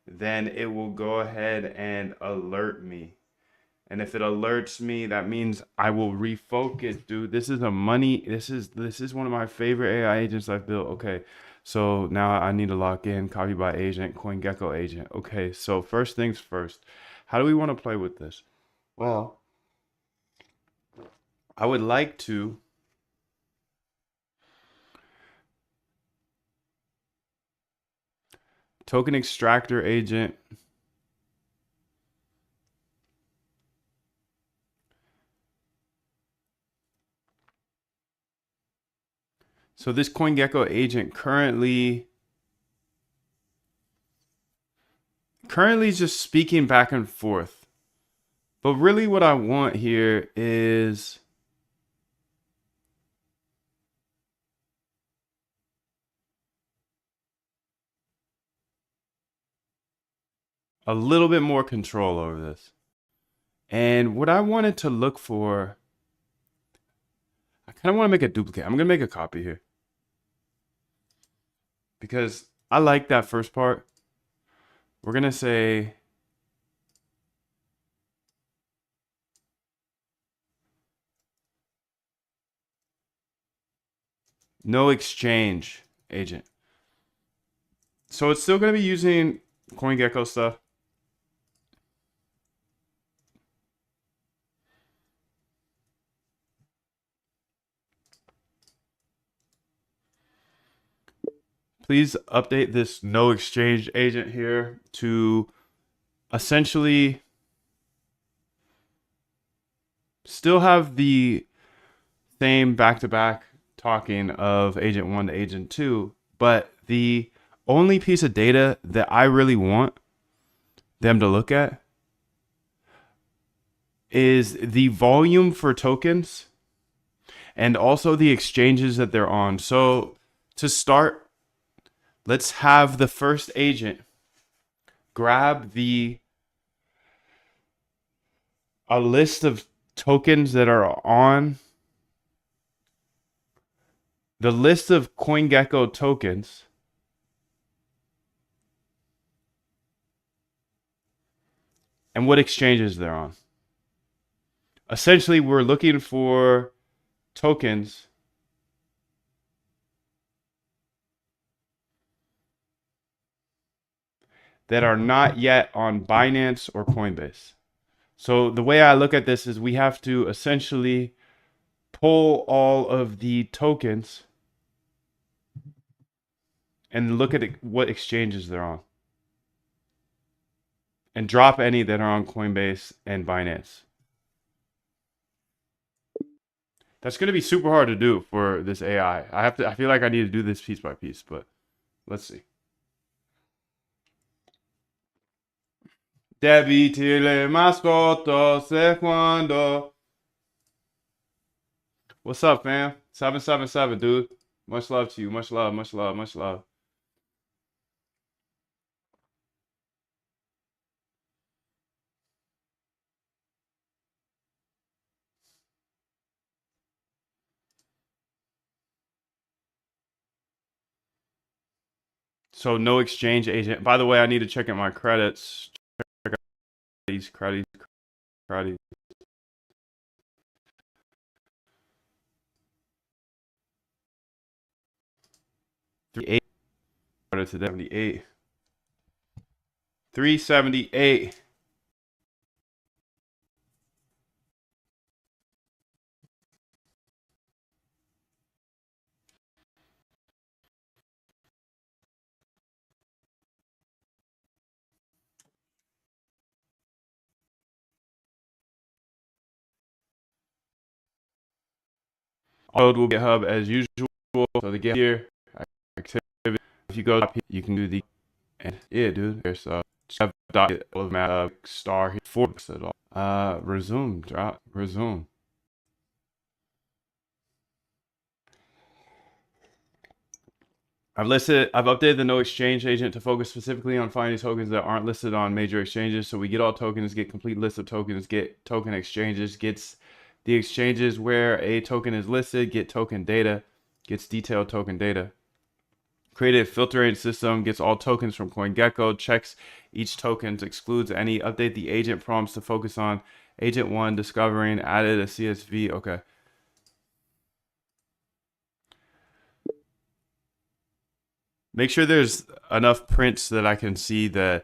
then it will go ahead and alert me. And if it alerts me, that means I will refocus, dude. This is a money. This is one of my favorite AI agents I've built. Okay, so now I need to lock in CopyBot agent, CoinGecko agent. Okay, so first things first. How do we want to play with this? Well, I would like to token extractor agent. So this CoinGecko agent currently is just speaking back and forth. But really what I want here is a little bit more control over this. And what I wanted to look for, I kind of want to make a duplicate. I'm going to make a copy here because I like that first part. We're going to say no exchange agent. So it's still going to be using CoinGecko stuff. Please update this no exchange agent here to essentially still have the same back-to-back talking of agent 1 to agent 2, but the only piece of data that I really want them to look at is the volume for tokens and also the exchanges that they're on. So to start, let's have the first agent grab a list of tokens that are on the list of CoinGecko tokens and what exchanges they're on. Essentially, we're looking for tokens that are not yet on Binance or Coinbase. So the way I look at this is we have to essentially pull all of the tokens and look at what exchanges they're on and drop any that are on Coinbase and Binance. That's going to be super hard to do for this AI. I feel like I need to do this piece by piece, but let's see. Debiti le mascotto se quando. What's up, fam? 777, dude. Much love to you. Much love, much love, much love. So no exchange agent. By the way, I need to check out my credits. Check out these credits. 38 to 78. 378. Code will GitHub as usual. So the get here activity. If you go up here, you can do the and yeah, dude. There's dot star here for it all. Resume drop resume. I've updated the no exchange agent to focus specifically on finding tokens that aren't listed on major exchanges. So we get all tokens, get complete list of tokens, get token exchanges, gets the exchanges where a token is listed, get token data, gets detailed token data. Created a filtering system, gets all tokens from CoinGecko, checks each token excludes any. Update the agent prompts to focus on agent 1 discovering. Added a CSV. Okay. Make sure there's enough prints so that I can see the,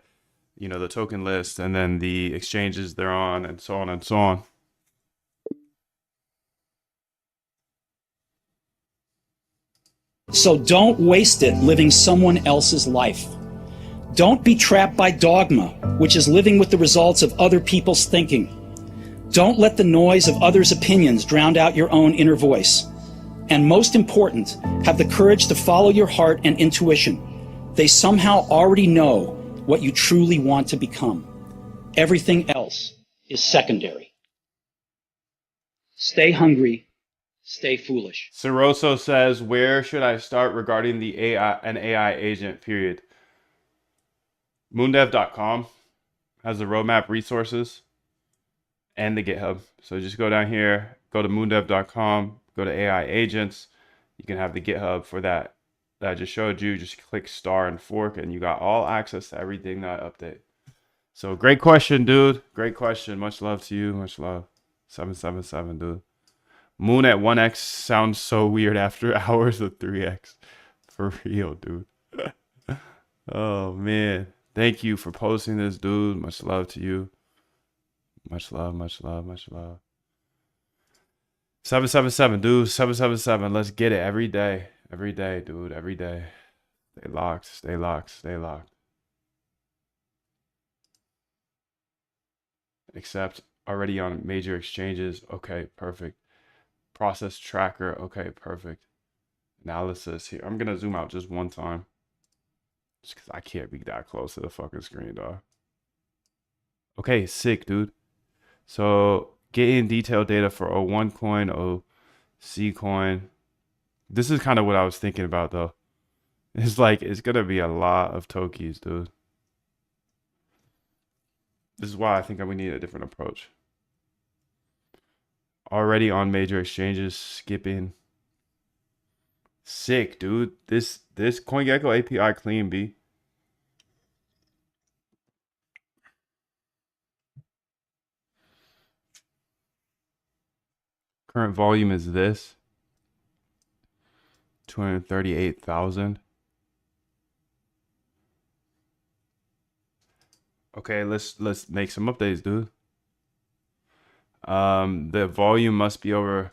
you know, the token list and then the exchanges they're on and so on and so on. So don't waste it living someone else's life. Don't be trapped by dogma, which is living with the results of other people's thinking. Don't let the noise of others' opinions drown out your own inner voice. And most important, have the courage to follow your heart and intuition. They somehow already know what you truly want to become. Everything else is secondary. Stay hungry, stay foolish. Siroso says, where should I start regarding the AI agent, period? Moondev.com has the roadmap resources and the GitHub. So just go down here, go to moondev.com, go to AI agents. You can have the GitHub for that I just showed you. Just click star and fork and you got all access to everything that I update. So great question, dude. Great question. Much love to you. Much love. 777, dude. Moon at 1x sounds so weird after hours of 3x. For real, dude. Oh, man. Thank you for posting this, dude. Much love to you. Much love, much love, much love. 777, dude. 777. Let's get it every day. Every day, dude. Every day. Stay locked. Stay locked. Stay locked. Accept. Already on major exchanges. Okay, perfect. Process tracker. Okay, perfect. Analysis here. I'm going to zoom out just one time. Just because I can't be that close to the fucking screen, dog. Okay, sick, dude. So, getting detailed data for O1 coin, OC coin. This is kind of what I was thinking about, though. It's like, it's going to be a lot of Tokis, dude. This is why I think we need a different approach. Already on major exchanges, skipping. Sick, dude. This CoinGecko API clean, B. Current volume is this. 238,000. Okay, let's make some updates, dude. The volume must be over.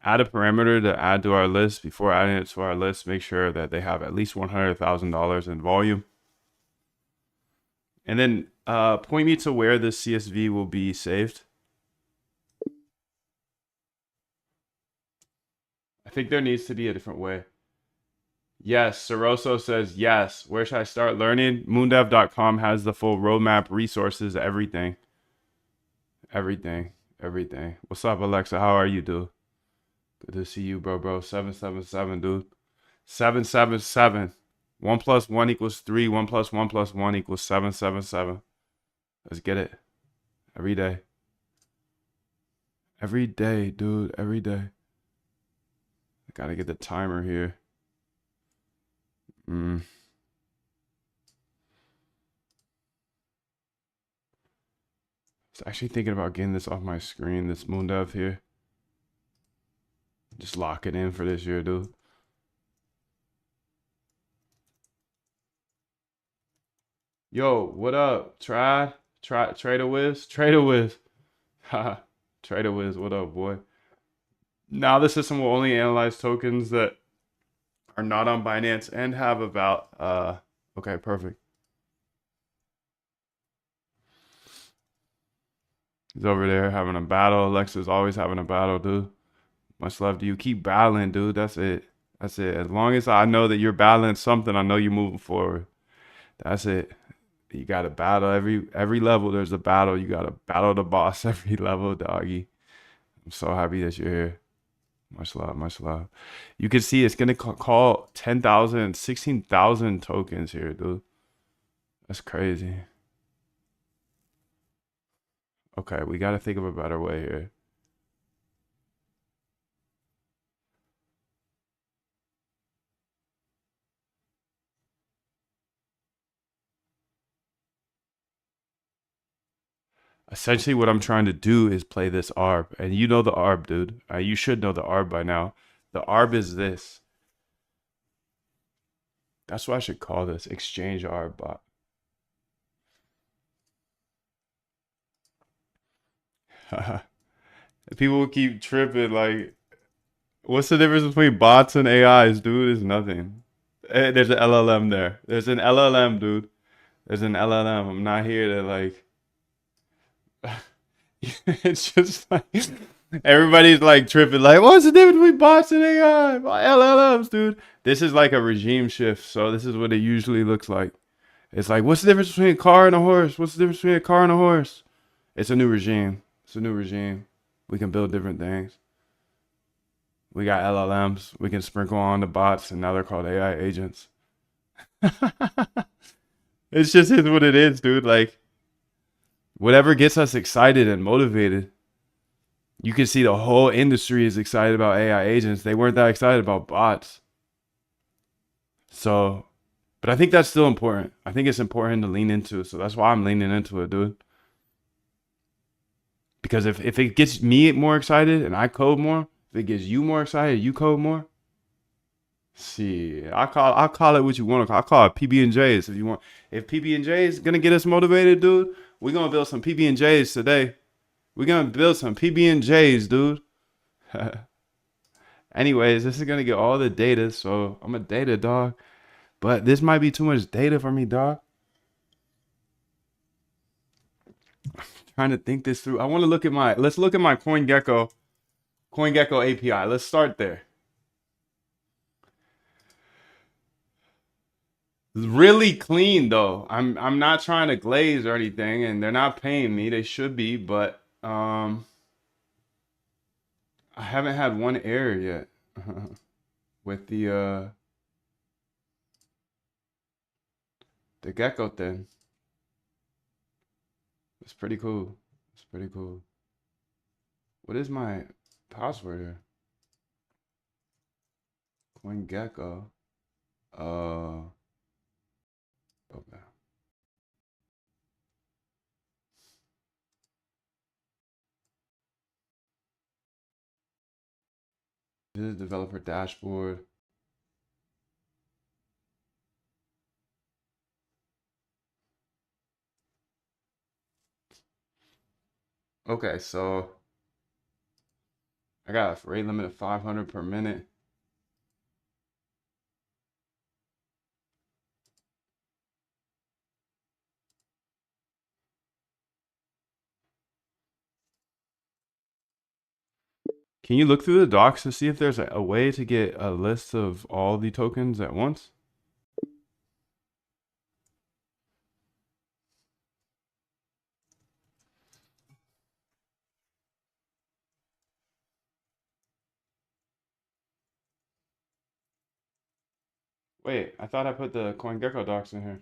Add a parameter to add to our list. Before adding it to our list, make sure that they have at least $100,000 in volume. And then point me to where this CSV will be saved. I think there needs to be a different way. Yes, Siroso says yes. Where should I start learning? Moondev.com has the full roadmap, resources, everything. Everything. What's up, Alexa? How are you, dude? Good to see you, bro. 777, dude. 777. 1 + 1 = 3. 1 + 1 + 1 = 777. Let's get it. Every day. Every day, dude. Every day. I gotta get the timer here. I was actually thinking about getting this off my screen, this Moondev here. Just lock it in for this year, dude. Yo, what up? Trader Wiz? Trader Wiz. Haha. Trader Wiz, what up, boy? Now the system will only analyze tokens that are not on Binance and have about okay, perfect. He's over there having a battle. Alexa's always having a battle, dude. Much love to you. Keep battling, dude. That's it. That's it. As long as I know that you're battling something, I know you're moving forward. That's it. You gotta battle every level. There's a battle. You gotta battle the boss every level, doggy. I'm so happy that you're here. Much love, much love. You can see it's gonna call 10,000, 16,000 tokens here, dude. That's crazy. Okay, we gotta think of a better way here. Essentially, what I'm trying to do is play this ARB, and you know the ARB, dude. You should know the ARB by now. The ARB is this. That's what I should call this, exchange ARB bot. People will keep tripping like, what's the difference between bots and AIs, dude? It's nothing. There's an LLM there. There's an LLM, dude. There's an LLM. I'm not here to like. It's just like everybody's like tripping, like, what's the difference between bots and AI? LLMs, dude. This is like a regime shift, so this is what it usually looks like. It's like, what's the difference between a car and a horse? What's the difference between a car and a horse? It's a new regime. It's a new regime. We can build different things. We got LLMs. We can sprinkle on the bots, and now they're called AI agents. It's just is what it is, dude. Like, whatever gets us excited and motivated. You can see the whole industry is excited about AI agents. They weren't that excited about bots. So, but I think that's still important. I think it's important to lean into it. So that's why I'm leaning into it, dude. Because if it gets me more excited and I code more, if it gets you more excited, you code more. See, I'll call it what you want to call. I call it PB and J's if you want. If PB and J is gonna get us motivated, dude, we're gonna build some PB and J's today. We're gonna build some PB and J's, dude. Anyways, this is gonna get all the data, so I'm a data dog. But this might be too much data for me, dog. Trying to think this through. I want to look at my. Let's look at my CoinGecko API. Let's start there. Really clean though. I'm not trying to glaze or anything, and they're not paying me. They should be, but I haven't had one error yet with the gecko thing. It's pretty cool. It's pretty cool. What is my password here? CoinGecko. Okay. This is developer dashboard. Okay, so I got a rate limit of 500 per minute. Can you look through the docs to see if there's a way to get a list of all the tokens at once? Wait, I thought I put the CoinGecko docs in here.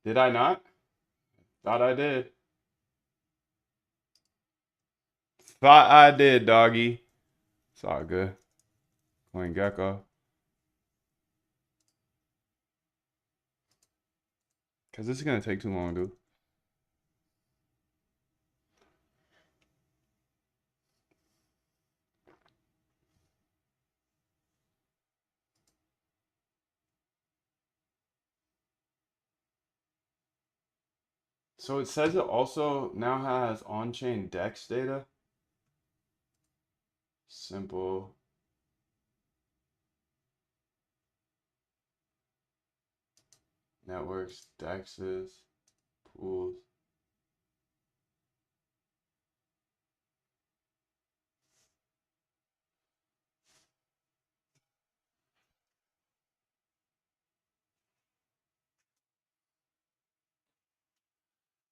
Did I not? Thought I did. Thought I did, doggy. It's all good. CoinGecko. Because this is going to take too long, dude. So it says it also now has on-chain DEX data. Simple. Networks, DEXs, pools.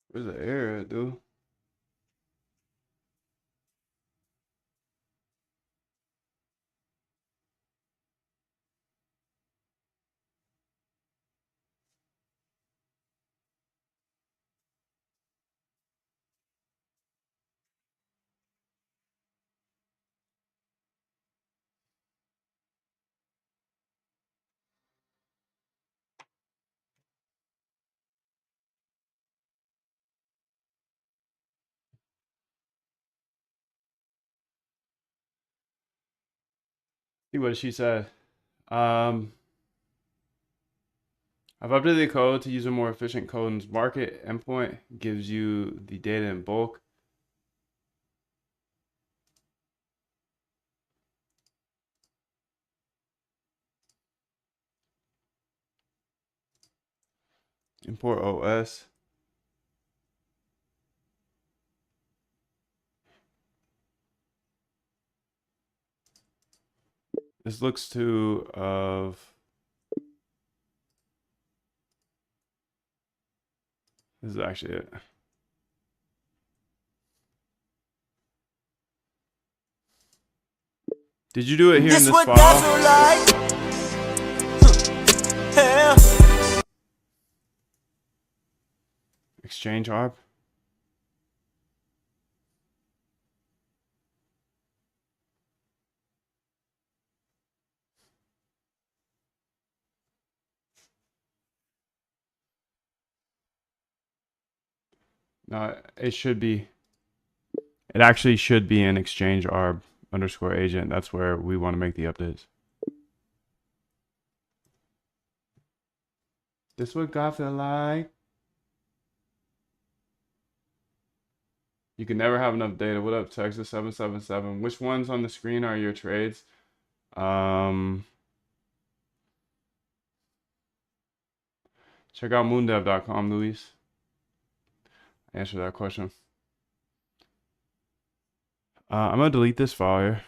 Where's the error at, dude? See what she said. Um, I've updated the code to use a more efficient code and market endpoint gives you the data in bulk. Import OS. This looks to of this is actually it. Did you do it here in this file? Like. Yeah. Exchange ARP. No, it should be. It actually should be an exchange ARB underscore agent. That's where we want to make the updates. This what God feel like. You can never have enough data. What up, Texas 777? Which ones on the screen are your trades? Check out moondev.com, Luis. Answer that question. I'm gonna delete this file here.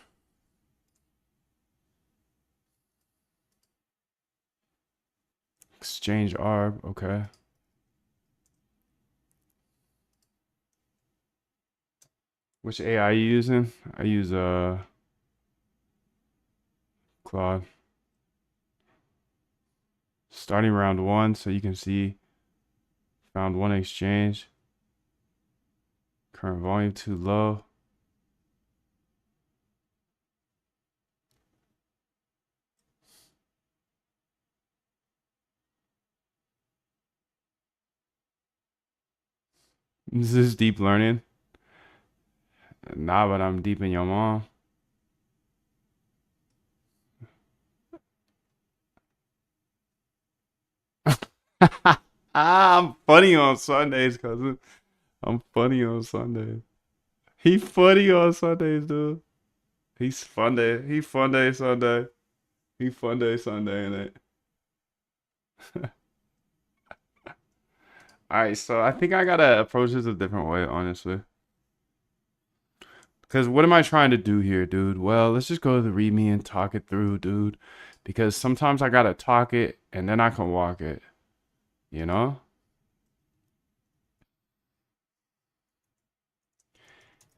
Exchange ARB, okay. Which AI are you using? I use Claude. Starting round 1, so you can see found 1 exchange. Current volume too low. This is deep learning. Nah, but I'm deep in your mom. I'm funny on Sundays, cousin. I'm funny on Sundays. He funny on Sundays, dude. He's fun day. He fun day Sunday. He fun day Sunday, innit? Alright, so I think I gotta approach this a different way, honestly. Because what am I trying to do here, dude? Well, let's just go to the README and talk it through, dude. Because sometimes I gotta talk it and then I can walk it. You know?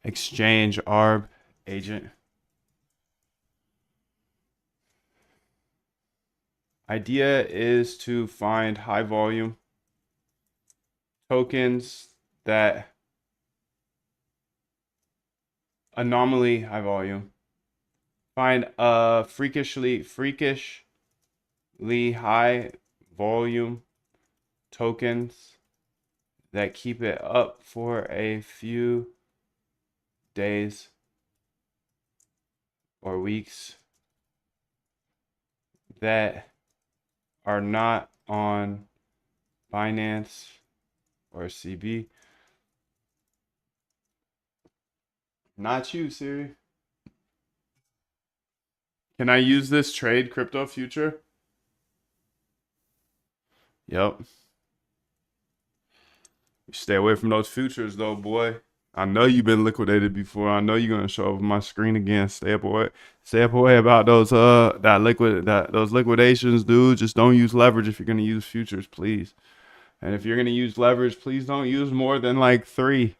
Exchange ARB agent. Idea is to find high volume tokens that anomaly high volume. Find freakishly high volume tokens that keep it up for a few days or weeks that are not on Binance or CB. Not you, Siri. Can I use this trade crypto future? Yep. Stay away from those futures though, boy. I know you've been liquidated before. I know you're gonna show up on my screen again. Stay up away about those those liquidations, dude. Just don't use leverage if you're gonna use futures, please. And if you're gonna use leverage, please don't use more than like 3.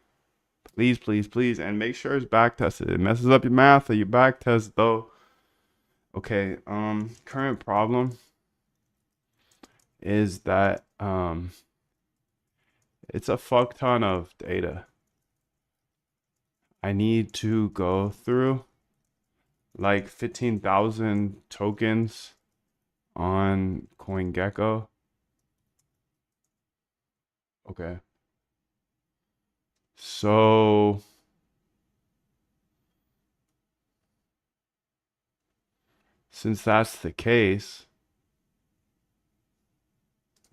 Please, please, please. And make sure it's back tested. It messes up your math or your back test though. Okay, current problem is that it's a fuck ton of data. I need to go through like 15,000 tokens on CoinGecko. Okay. So since that's the case,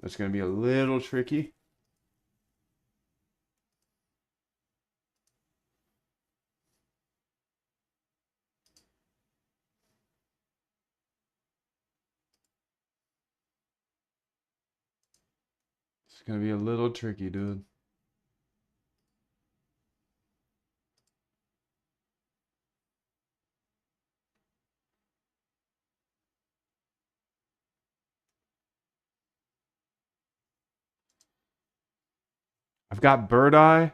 it's going to be a little tricky. It's going to be a little tricky, dude. I've got Bird Eye.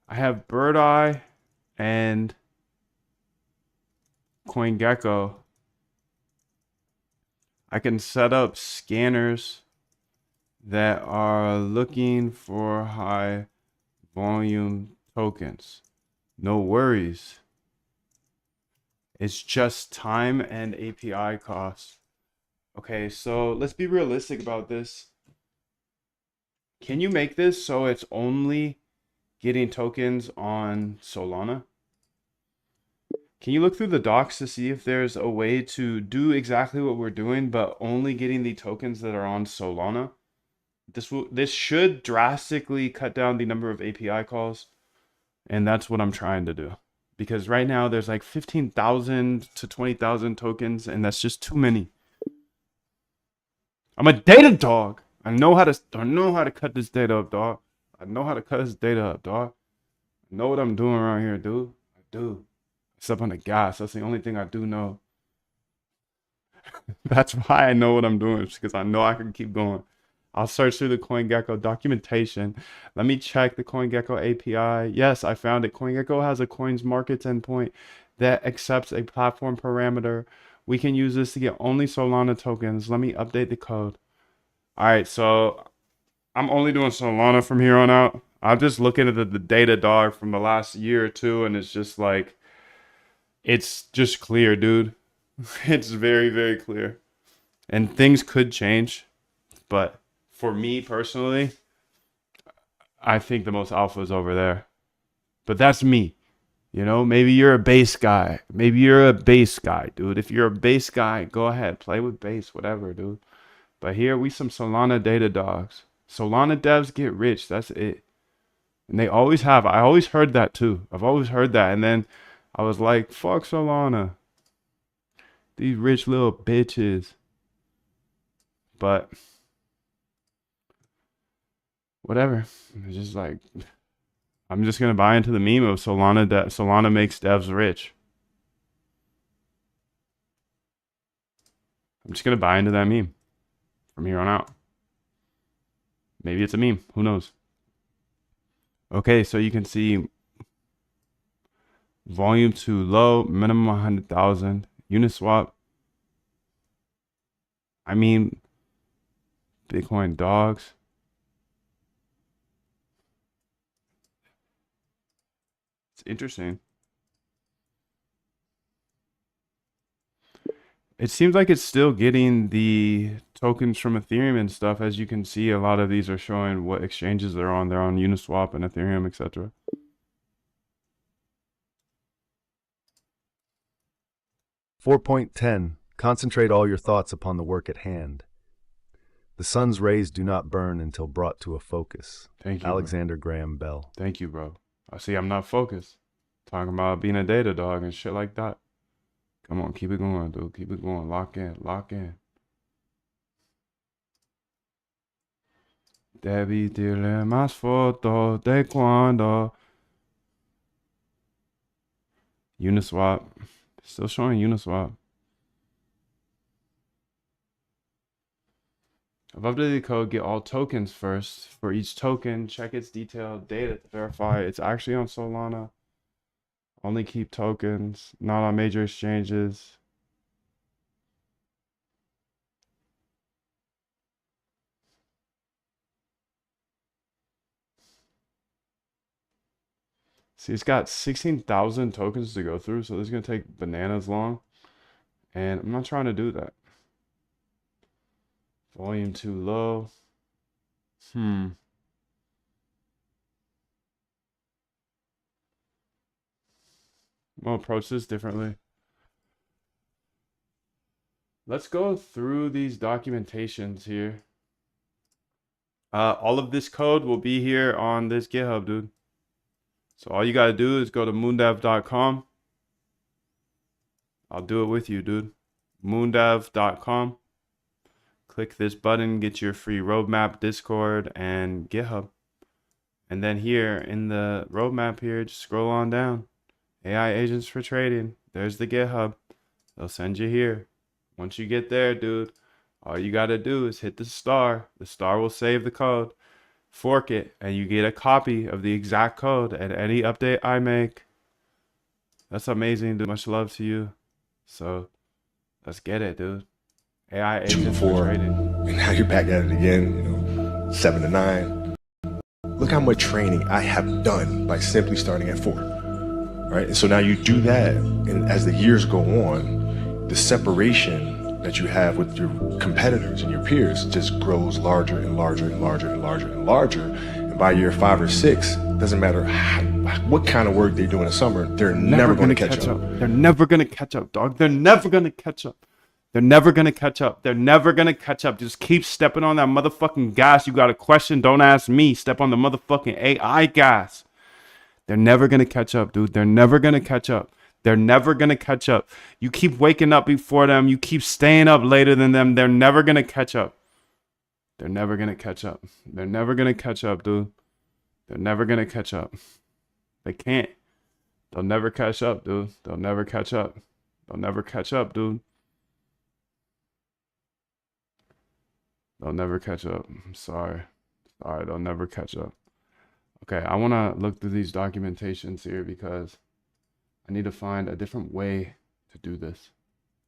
I have Bird Eye and CoinGecko. I can set up scanners that are looking for high volume tokens. No worries. It's just time and API costs. Okay, so let's be realistic about this. Can you make this so it's only getting tokens on Solana? Can you look through the docs to see if there's a way to do exactly what we're doing, but only getting the tokens that are on Solana? This should drastically cut down the number of API calls, and that's what I'm trying to do. Because right now there's like 15,000 to 20,000 tokens, and that's just too many. I'm a data dog. I know how to cut this data up, dog. I know how to cut this data up, dog. I know what I'm doing around here, dude. I do. Except on the gas. That's the only thing I do know. That's why I know what I'm doing, because I know I can keep going. I'll search through the CoinGecko documentation. Let me check the CoinGecko API. Yes, I found it. CoinGecko has a coins markets endpoint that accepts a platform parameter. We can use this to get only Solana tokens. Let me update the code. All right, so I'm only doing Solana from here on out. I'm just looking at the data, dog, from the last year or two, and it's just like, it's just clear, dude. It's very, very clear. And things could change, but for me personally, I think the most alpha is over there. But that's me. You know, maybe you're a base guy. Maybe you're a base guy, dude. If you're a base guy, go ahead. Play with base, whatever, dude. But here, we some Solana data dogs. Solana devs get rich. That's it. And they always have. I always heard that too. I've always heard that. And then I was like, fuck Solana. These rich little bitches. But whatever. It's just like, I'm just gonna buy into the meme of Solana makes devs rich. I'm just gonna buy into that meme from here on out. Maybe it's a meme. Who knows? Okay, so you can see volume too low, minimum 100,000. Uniswap. I mean, Bitcoin dogs. It's interesting. It seems like it's still getting the tokens from Ethereum and stuff. As you can see, a lot of these are showing what exchanges they're on. They're on Uniswap and Ethereum, etc. 4.10. Concentrate all your thoughts upon the work at hand. The sun's rays do not burn until brought to a focus. Thank you, Alexander Graham Bell. Bro. Thank you, bro. I see I'm not focused. Talking about being a data dog and shit like that. Come on, keep it going, dude. Keep it going. Lock in. Lock in. Debí tirarle más fotos de cuando. Uniswap. Still showing Uniswap. I've updated the code. Get all tokens first. For each token, check its detailed data to verify it's actually on Solana. Only keep tokens, not on major exchanges. See, it's got 16,000 tokens to go through, so this is going to take bananas long. And I'm not trying to do that. Volume too low. We'll approach this differently. Let's go through these documentations here. All of this code will be here on this GitHub, dude. So all you gotta do is go to moondev.com. I'll do it with you, dude. moondev.com. Click this button, get your free roadmap, Discord, and GitHub. And then here in the roadmap here, just scroll on down. AI agents for trading. There's the GitHub. They'll send you here. Once you get there, dude, all you got to do is hit the star. The star will save the code, fork it, and you get a copy of the exact code at any update I make. That's amazing, dude. Much love to you. So let's get it, dude. AI agents for trading. And now you're back at it again, you know, 7 to 9. Look how much training I have done by simply starting at 4. Right? And so now you do that, and as the years go on, the separation that you have with your competitors and your peers just grows larger and larger and larger and larger and larger. And by year 5 or 6, doesn't matter what kind of work they do in the summer, they're never going to catch up. They're never going to catch up, dog. They're never going to catch up. They're never going to catch up. They're never going to catch up. Just keep stepping on that motherfucking gas. You got a question, don't ask me. Step on the motherfucking AI gas. They're never going to catch up, dude. They're never going to catch up. They're never going to catch up. You keep waking up before them. You keep staying up later than them. They're never going to catch up. They're never going to catch up. They're never going to catch up, dude. They're never going to catch up. They can't. They'll never catch up, dude. They'll never catch up. They'll never catch up, dude. They'll never catch up. I'm sorry. Sorry, they'll never catch up. Okay, I want to look through these documentations here because I need to find a different way to do this.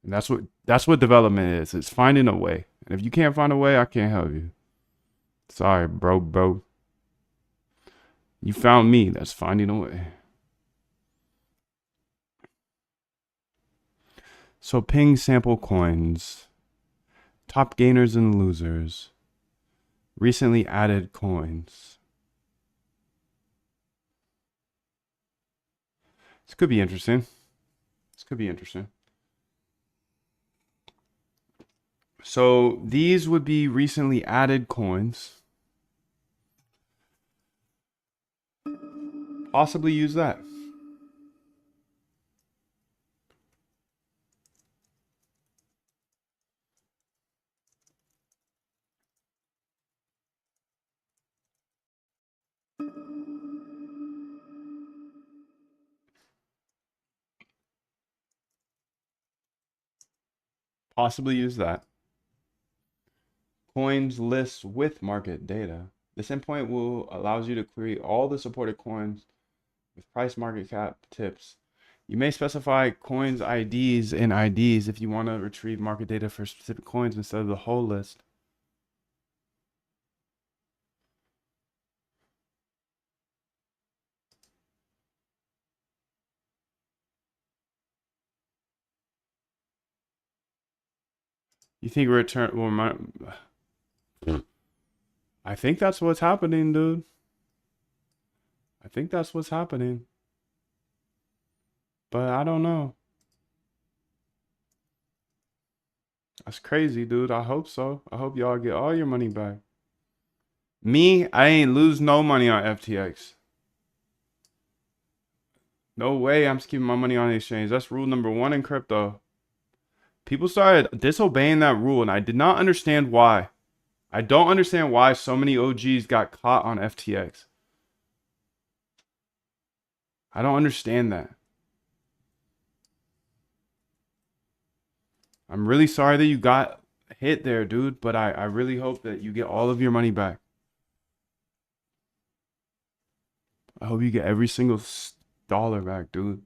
And that's what development is. It's finding a way. And if you can't find a way, I can't help you. Sorry, bro. You found me. That's finding a way. So ping sample coins. Top gainers and losers. Recently added coins. This could be interesting. This could be interesting. So these would be recently added coins. Possibly use that. Possibly use that. Coins list with market data. This endpoint will allows you to query all the supported coins with price, market cap, tips. You may specify coins IDs and IDs if you want to retrieve market data for specific coins instead of the whole list. You think return? Well, I think that's what's happening, dude. I think that's what's happening. But I don't know. That's crazy, dude. I hope so. I hope y'all get all your money back. Me, I ain't lose no money on FTX. No way I'm just keeping my money on the exchange. That's rule number 1 in crypto. People started disobeying that rule, and I did not understand why. I don't understand why so many OGs got caught on FTX. I don't understand that. I'm really sorry that you got hit there, dude, but I really hope that you get all of your money back. I hope you get every single dollar back, dude.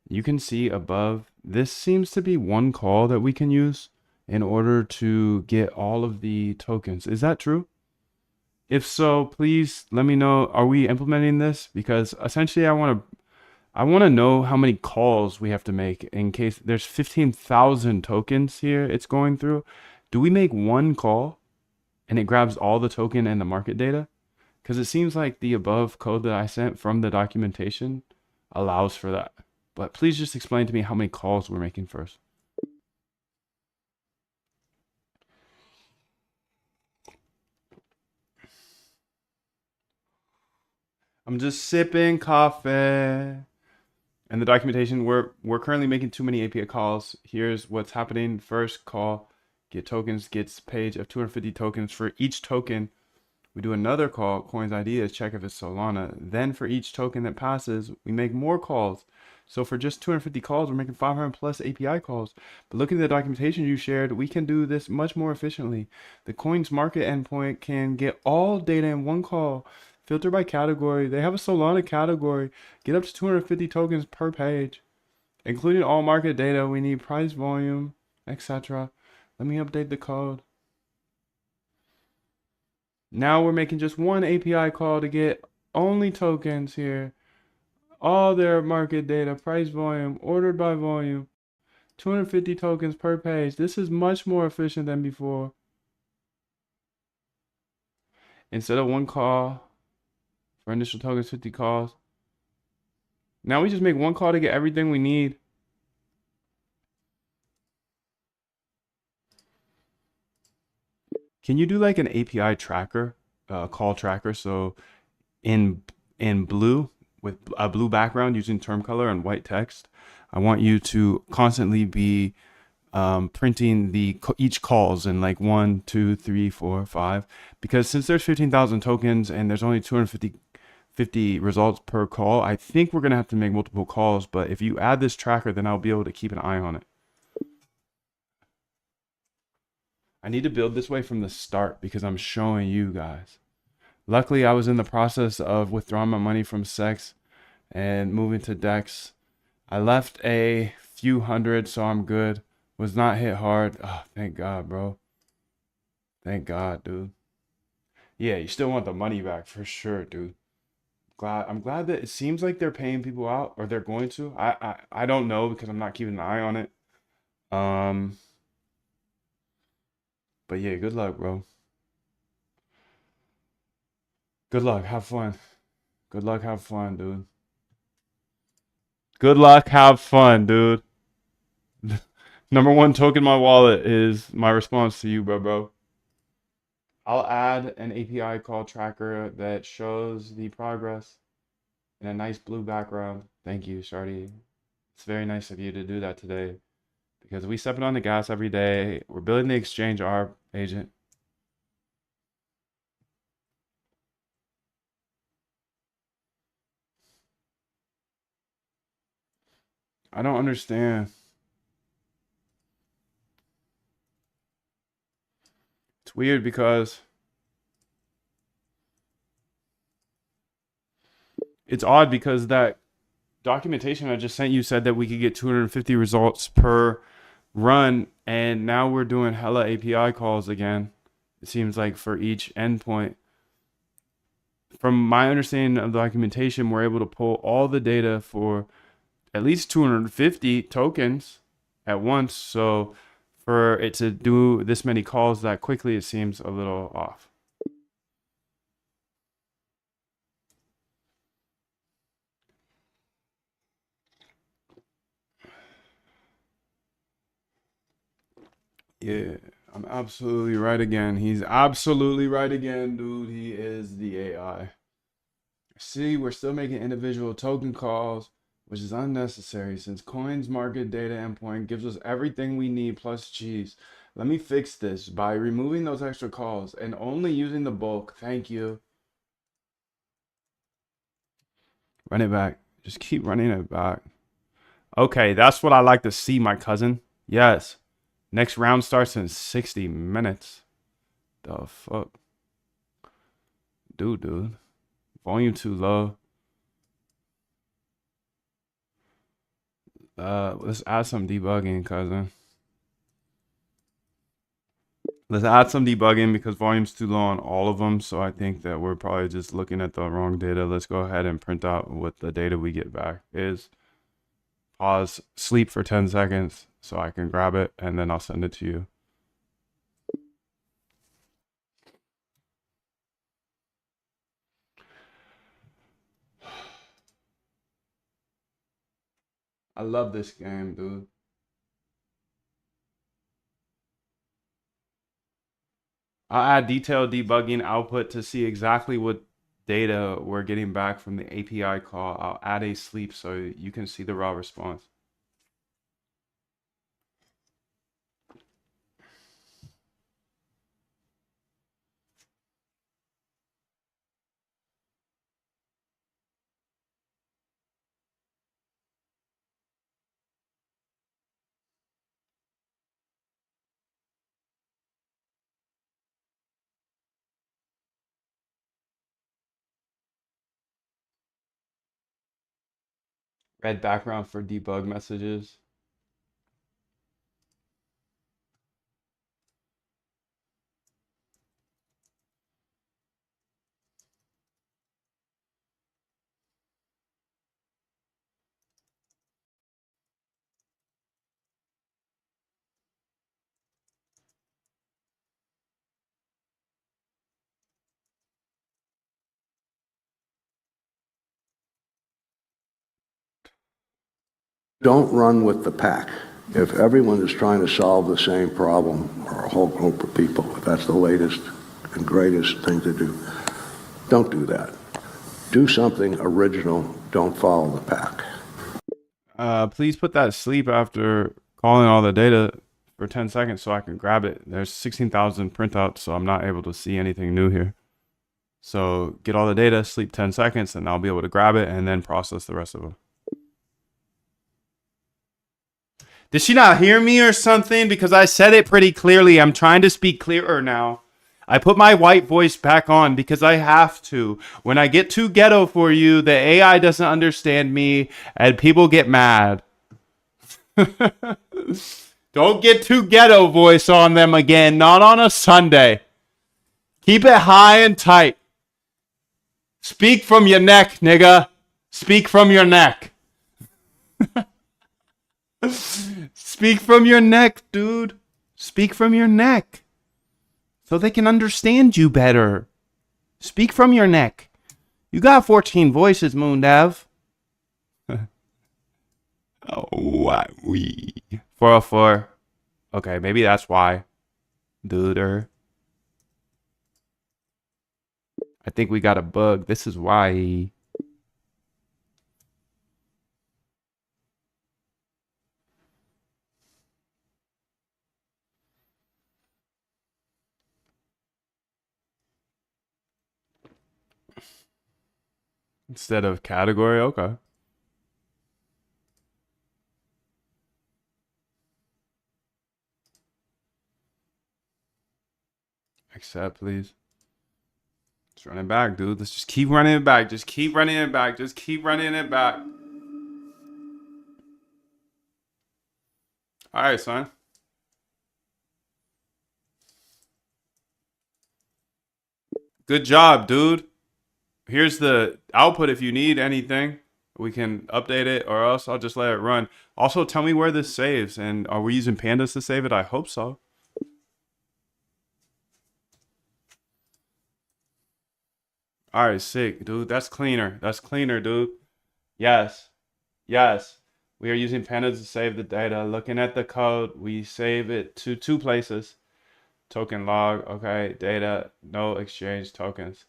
You can see above, this seems to be one call that we can use in order to get all of the tokens. Is that true? If so, please let me know. Are we implementing this? Because essentially I want to know how many calls we have to make in case there's 15,000 tokens here it's going through. Do we make one call and it grabs all the token and the market data? Because it seems like the above code that I sent from the documentation allows for that. But please just explain to me how many calls we're making first. I'm just sipping coffee. And the documentation, we're currently making too many API calls. Here's what's happening. First call, get tokens, gets page of 250 tokens. For each token, we do another call, coins ID, to check if it's Solana. Then for each token that passes, we make more calls. So for just 250 calls, we're making 500 plus API calls. But look at the documentation you shared. We can do this much more efficiently. The coins market endpoint can get all data in one call, filter by category. They have a Solana category. Get up to 250 tokens per page, including all market data. We need price, volume, etc. Let me update the code. Now we're making just one API call to get only tokens here. All their market data, price, volume, ordered by volume, 250 tokens per page. This is much more efficient than before. Instead of one call for initial tokens, 50 calls. Now we just make one call to get everything we need. Can you do like an API tracker, call tracker? So in blue, with a blue background using term color and white text, I want you to constantly be printing each calls in like 1, 2, 3, 4, 5, because since there's 15,000 tokens and there's only 250 results per call, I think we're gonna have to make multiple calls. But if you add this tracker, then I'll be able to keep an eye on it. I need to build this way from the start because I'm showing you guys. Luckily, I was in the process of withdrawing my money from Sex and moving to Dex. I left a few hundred, so I'm good. Was not hit hard. Oh, thank God, bro. Thank God, dude. Yeah, you still want the money back for sure, dude. I'm glad that it seems like they're paying people out, or they're going to. I don't know because I'm not keeping an eye on it. But yeah, good luck, bro. Good luck. Have fun. Good luck. Have fun, dude. Good luck. Have fun, dude. Number one token in my wallet is my response to you, bro. I'll add an API call tracker that shows the progress in a nice blue background. Thank you, Shardy. It's very nice of you to do that today because we stepping on the gas every day. We're building the exchange, our agent. I don't understand. It's weird because it's odd because that documentation I just sent you said that we could get 250 results per run, and now we're doing hella API calls again. It seems like for each endpoint. From my understanding of the documentation, we're able to pull all the data for at least 250 tokens at once. So for it to do this many calls that quickly, it seems a little off. Yeah, I'm absolutely right again. He's absolutely right again, dude. He is the AI. See, we're still making individual token calls, which is unnecessary since Coins Market Data Endpoint gives us everything we need plus cheese. Let me fix this by removing those extra calls and only using the bulk. Thank you. Run it back. Just keep running it back. Okay, that's what I like to see, my cousin. Yes. Next round starts in 60 minutes. The fuck? Dude. Volume too low. Let's add some debugging, cousin. Let's add some debugging because volume's too low on all of them. So I think that we're probably just looking at the wrong data. Let's go ahead and print out what the data we get back is. Pause, sleep for 10 seconds so I can grab it and then I'll send it to you. I love this game, dude. I'll add detailed debugging output to see exactly what data we're getting back from the API call. I'll add a sleep so you can see the raw response. Red background for debug messages. Don't run with the pack. If everyone is trying to solve the same problem, or a whole group of people, if that's the latest and greatest thing to do, don't do that. Do something original. Don't follow the pack. Please put that sleep after calling all the data for 10 seconds so I can grab it. There's 16,000 printouts, so I'm not able to see anything new here. So get all the data, sleep 10 seconds, and I'll be able to grab it and then process the rest of them. Did she not hear me or something? Because I said it pretty clearly. I'm trying to speak clearer now. I put my white voice back on because I have to. When I get too ghetto for you, the AI doesn't understand me and people get mad. Don't get too ghetto voice on them again. Not on a Sunday. Keep it high and tight. Speak from your neck, nigga. Speak from your neck. Speak from your neck, dude. Speak from your neck. So they can understand you better. Speak from your neck. You got 14 voices, Moondev. Oh, why we 404. Okay, maybe that's why. Duder. I think we got a bug. This is why. Instead of category, okay. Accept, please. Let's run it back, dude. Let's just keep running it back. Just keep running it back. Just keep running it back. All right, son. Good job, dude. Here's the output if you need anything. We can update it or else I'll just let it run. Also, tell me where this saves. And are we using pandas to save it? I hope so. All right, sick, dude. That's cleaner. That's cleaner, dude. Yes. Yes. We are using pandas to save the data. Looking at the code, we save it to 2 places. Token log, okay. Data, no exchange tokens.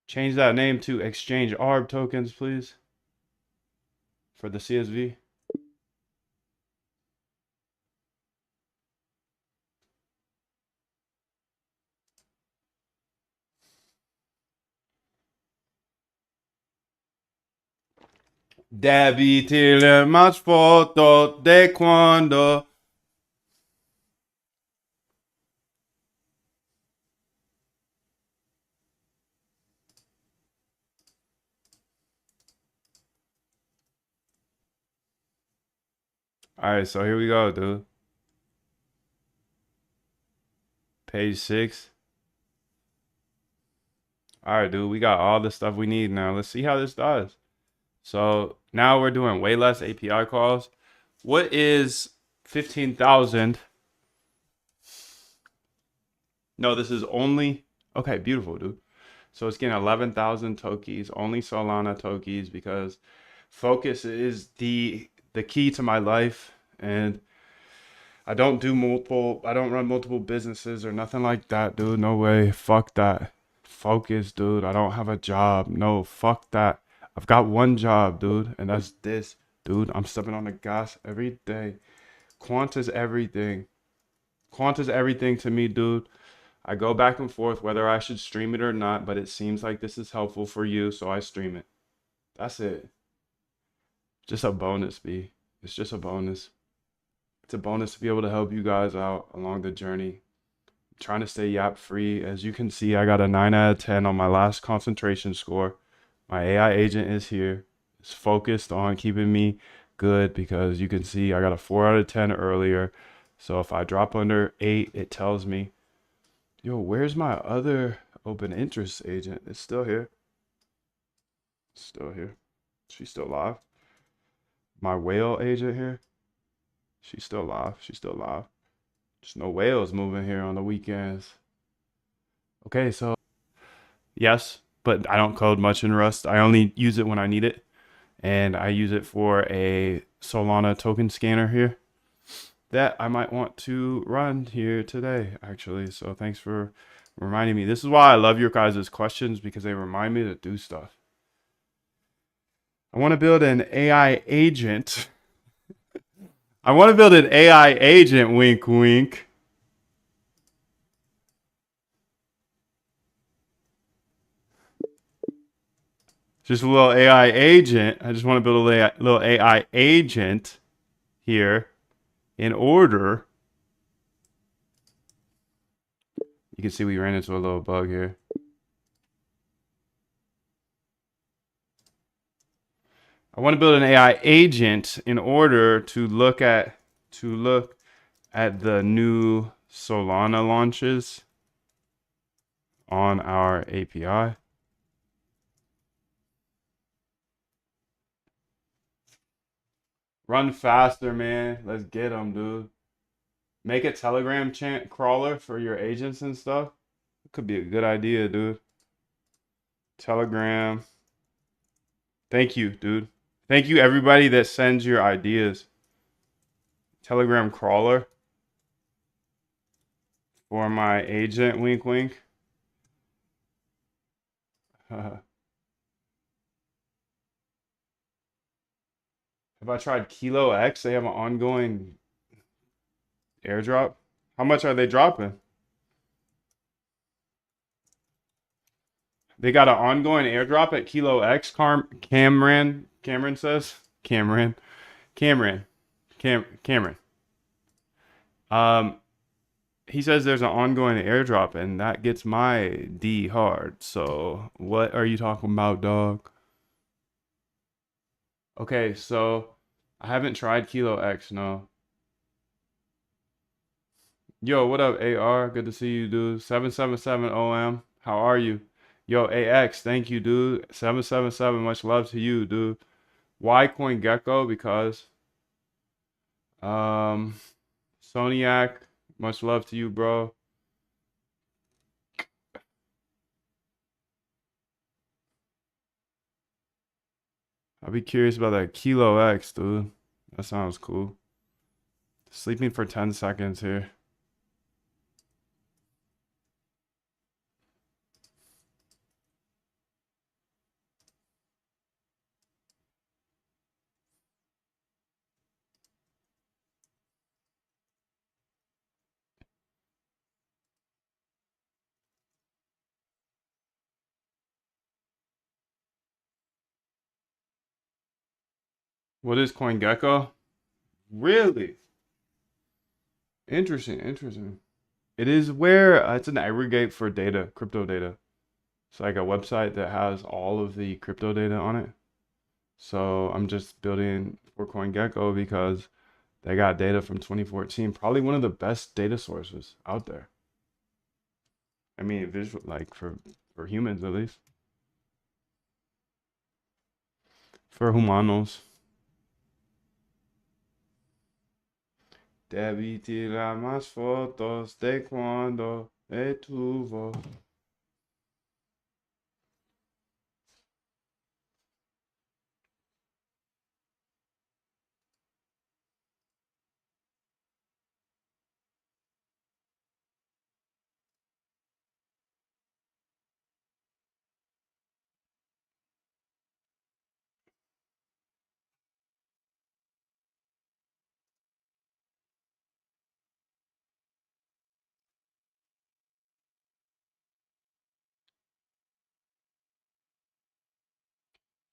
Change that name to exchange ARB tokens, please. For the CSV. Devi tirar más fotos de cuando. All right, so here we go, dude. Page 6. All right, dude, we got all the stuff we need now. Let's see how this does. So now we're doing way less API calls. What is 15,000? No, this is only... Okay, beautiful, dude. So it's getting 11,000 tokens, only Solana tokens, because focus is the key to my life. And I don't run multiple businesses or nothing like that, dude. No way. Fuck that. Focus, dude. I don't have a job. No, fuck that. I've got one job, dude, and that's this, dude. I'm stepping on the gas every day. Quant is everything. Quant is everything to me, dude. I go back and forth whether I should stream it or not, but it seems like this is helpful for you, so I stream it. That's it. Just a bonus, B. It's just a bonus. It's a bonus to be able to help you guys out along the journey. I'm trying to stay yap free. As you can see, I got a 9 out of 10 on my last concentration score. My AI agent is here. It's focused on keeping me good because you can see I got a 4 out of 10 earlier. So if I drop under 8, it tells me, yo, where's my other open interest agent? It's still here. Still here. She's still live. My whale agent here. She's still live. She's still live. There's no whales moving here on the weekends. Okay, so yes, but I don't code much in Rust. I only use it when I need it. And I use it for a Solana token scanner here that I might want to run here today, actually. So thanks for reminding me. This is why I love your guys' questions, because they remind me to do stuff. I want to build an AI agent. I want to build an AI agent, wink, wink. Just a little AI agent. I just want to build a little AI agent here in order. You can see we ran into a little bug here. I want to build an AI agent in order to look at the new Solana launches on our API. Run faster, man. Let's get them, dude. Make a Telegram chant crawler for your agents and stuff. It could be a good idea, dude. Telegram. Thank you, dude. Thank you, everybody that sends your ideas. Telegram crawler for my agent, wink, wink. Have I tried Kilo X? They have an ongoing airdrop. How much are they dropping? They got an ongoing airdrop at Kilo X. Cameron says. Cameron. He says there's an ongoing airdrop, and that gets my D hard. So what are you talking about, dog? Okay, so I haven't tried Kilo X, no. Yo, what up, AR? Good to see you, dude. 777 OM. How are you? Yo, AX, thank you, dude. 777, much love to you, dude. Why CoinGecko? Because Soniac, much love to you, bro. I'll be curious about that Kilo X, dude. That sounds cool. Sleeping for 10 seconds here. What is CoinGecko? Really? Interesting. It is where it's an aggregate for data, crypto data. It's like a website that has all of the crypto data on it. So I'm just building for CoinGecko because they got data from 2014, probably one of the best data sources out there. I mean, visual, like for humans at least, for humanos. Debí tirar más fotos de cuando estuvo.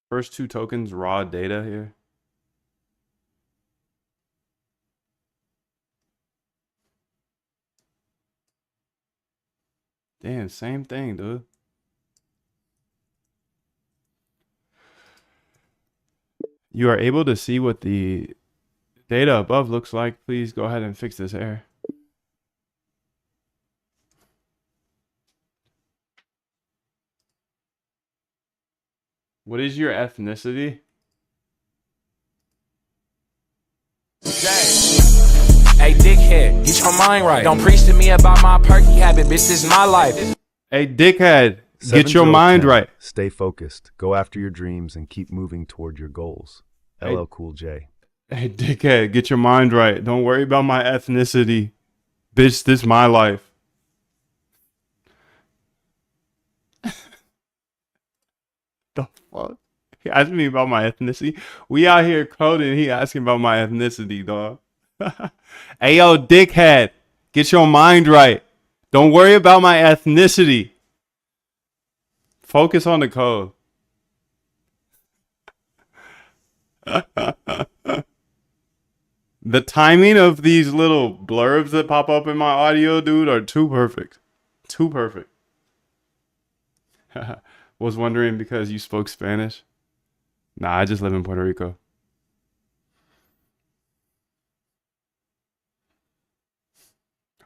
First two tokens, raw data here. Damn, same thing, dude. You are able to see what the data above looks like. Please go ahead and fix this error. What is your ethnicity? Hey, dickhead, get your mind right. Don't preach to me about my perky habit, bitch, this is my life. Hey, dickhead, get your mind 7010. right. Stay focused. Go after your dreams and keep moving toward your goals. Hey. LL Cool J. Hey, dickhead, get your mind right. Don't worry about my ethnicity. Bitch, this my life. The fuck? He asked me about my ethnicity. We out here coding. He asking about my ethnicity, dog. Hey, yo, dickhead, get your mind right. Don't worry about my ethnicity. Focus on the code. The timing of these little blurbs that pop up in my audio, dude, are too perfect. Too perfect. Was wondering because you spoke Spanish? Nah, I just live in Puerto Rico.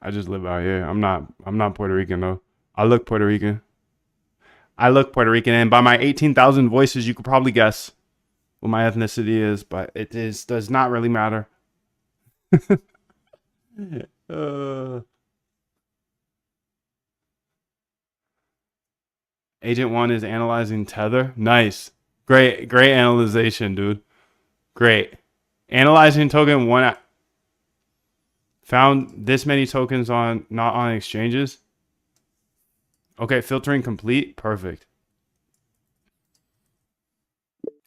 I just live out here. I'm not Puerto Rican though. I look Puerto Rican. And by my 18,000 voices you could probably guess what my ethnicity is, but does not really matter. Agent 1 is analyzing Tether. Nice. Great analyzation, dude. Great. Analyzing token 1 found this many tokens not on exchanges. Okay, filtering complete. Perfect.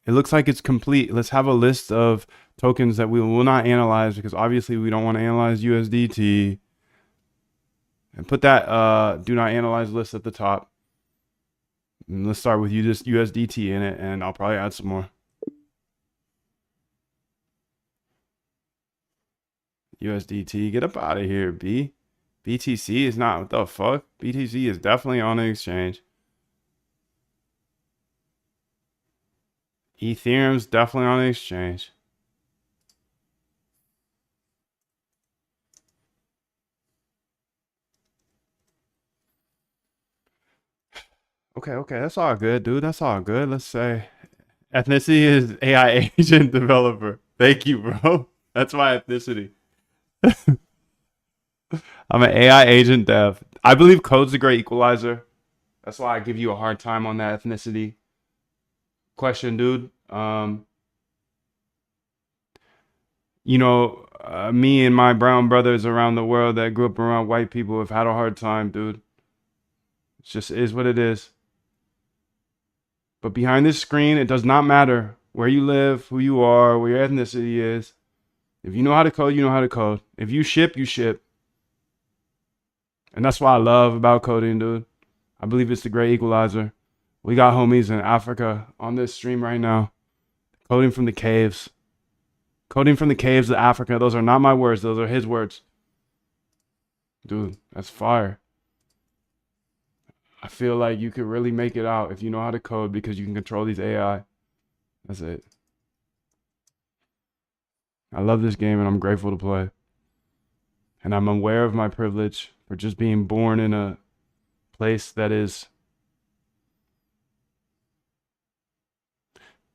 It looks like it's complete. Let's have a list of tokens that we will not analyze because obviously we don't want to analyze USDT. And put that do not analyze list at the top. And let's start with just USDT in it, and I'll probably add some more. USDT, get up out of here, B. BTC is not, what the fuck? BTC is definitely on the exchange. Ethereum's definitely on the exchange. Okay, that's all good, dude. That's all good. Let's say ethnicity is AI agent developer. Thank you, bro. That's my ethnicity. I'm an AI agent dev. I believe code's a great equalizer. That's why I give you a hard time on that ethnicity question, dude. Me and my brown brothers around the world that grew up around white people have had a hard time, dude. It just is what it is. But behind this screen, it does not matter where you live, who you are, where your ethnicity is. If you know how to code, you know how to code. If you ship, you ship. And that's what I love about coding, dude. I believe it's the great equalizer. We got homies in Africa on this stream right now. Coding from the caves. Coding from the caves of Africa. Those are not my words. Those are his words. Dude, that's fire. I feel like you could really make it out if you know how to code because you can control these AI. That's it. I love this game and I'm grateful to play. And I'm aware of my privilege for just being born in a place that is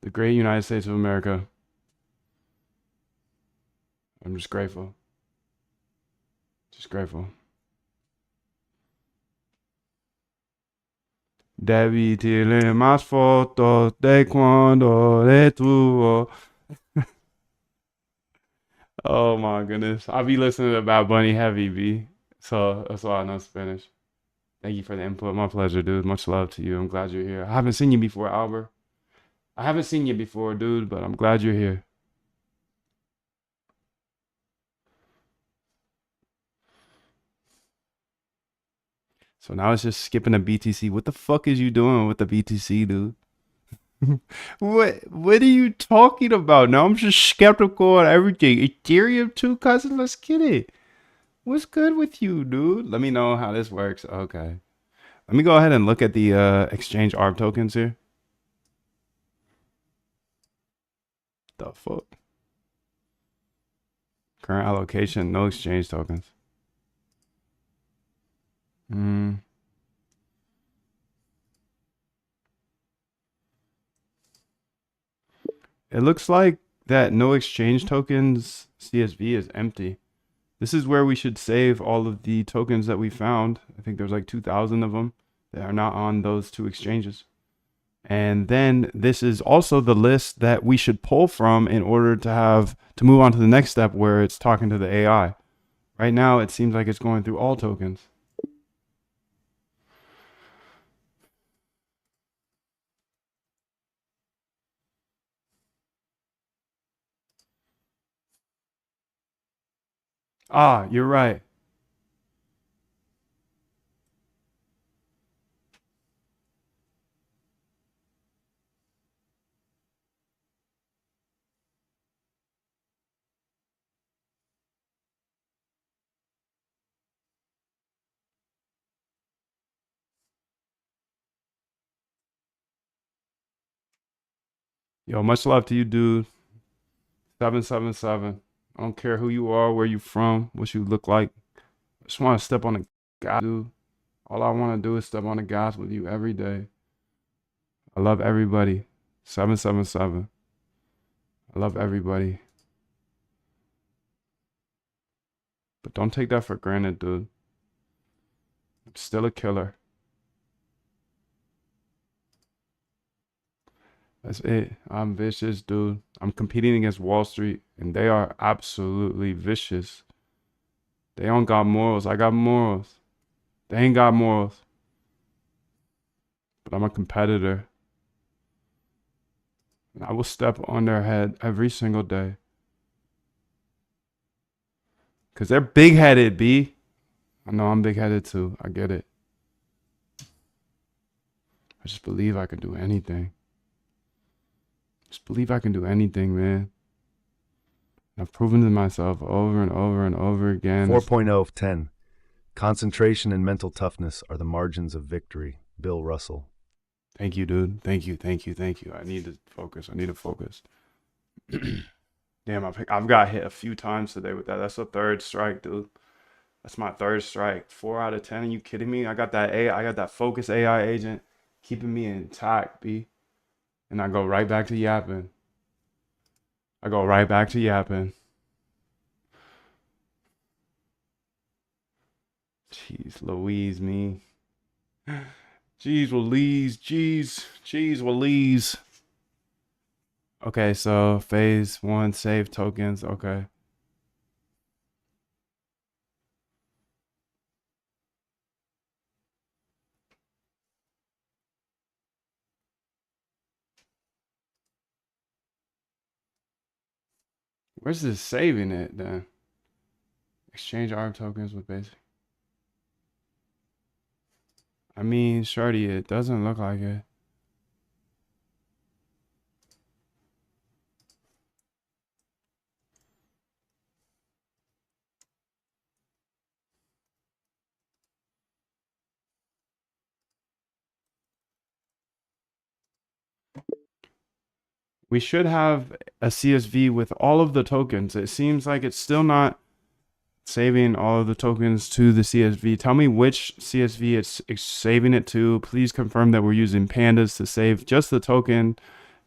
the great United States of America. I'm just grateful. Just grateful. Debí tirarle más fotos de cuando estuvo. Oh my goodness. I'll be listening to Bad Bunny heavy, B. So that's why I know Spanish. Thank you for the input. My pleasure, dude. Much love to you. I'm glad you're here. I haven't seen you before, Albert. I haven't seen you before, dude, but I'm glad you're here. So now it's just skipping a BTC. What the fuck is you doing with the BTC, dude? What are you talking about? Now I'm just skeptical on everything. Ethereum too, cousin. Let's get it. What's good with you, dude? Let me know how this works. Okay. Let me go ahead and look at the exchange ARB tokens here. The fuck? Current allocation, no exchange tokens. It looks like that no exchange tokens CSV is empty. This is where we should save all of the tokens that we found. I think there's like 2,000 of them that are not on those two exchanges. And then this is also the list that we should pull from in order to move on to the next step where it's talking to the AI. Right now, it seems like it's going through all tokens. Ah, you're right. Yo, much love to you, dude. 777. I don't care who you are, where you from, what you look like. I just want to step on the gas, dude. All I want to do is step on the gas with you every day. I love everybody. 777. I love everybody. But don't take that for granted, dude. I'm still a killer. That's it. I'm vicious, dude. I'm competing against Wall Street, and they are absolutely vicious. They don't got morals. I got morals. They ain't got morals. But I'm a competitor. And I will step on their head every single day. Because they're big-headed, B. I know I'm big-headed too. I get it. I just believe I can do anything. Just believe I can do anything, man. I've proven to myself over and over and over again. 4.0 of 10. Concentration and mental toughness are the margins of victory. Bill Russell. Thank you, dude. Thank you. I need to focus. Damn, I've got hit a few times today with that. That's a third strike, dude. That's my third strike. 4 out of 10. Are you kidding me? I got that focus AI agent keeping me intact, B. And I go right back to yapping. Jeez Louise, me. Jeez Louise. Okay, so phase 1 save tokens. Okay. Where's this saving it then? Exchange ARB tokens with basic. I mean, shorty, it doesn't look like it. We should have a CSV with all of the tokens. It seems like it's still not saving all of the tokens to the CSV. Tell me which CSV it's saving it to. Please confirm that we're using pandas to save just the token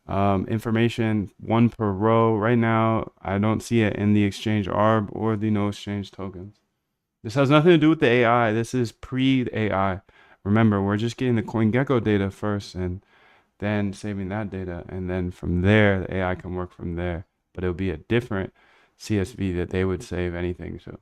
information, one per row. Right now, I don't see it in the exchange ARB or the no exchange tokens. This has nothing to do with the AI. This is pre-AI. Remember, we're just getting the CoinGecko data first and then saving that data. And then from there, the AI can work from there. But it'll be a different CSV that they would save anything to.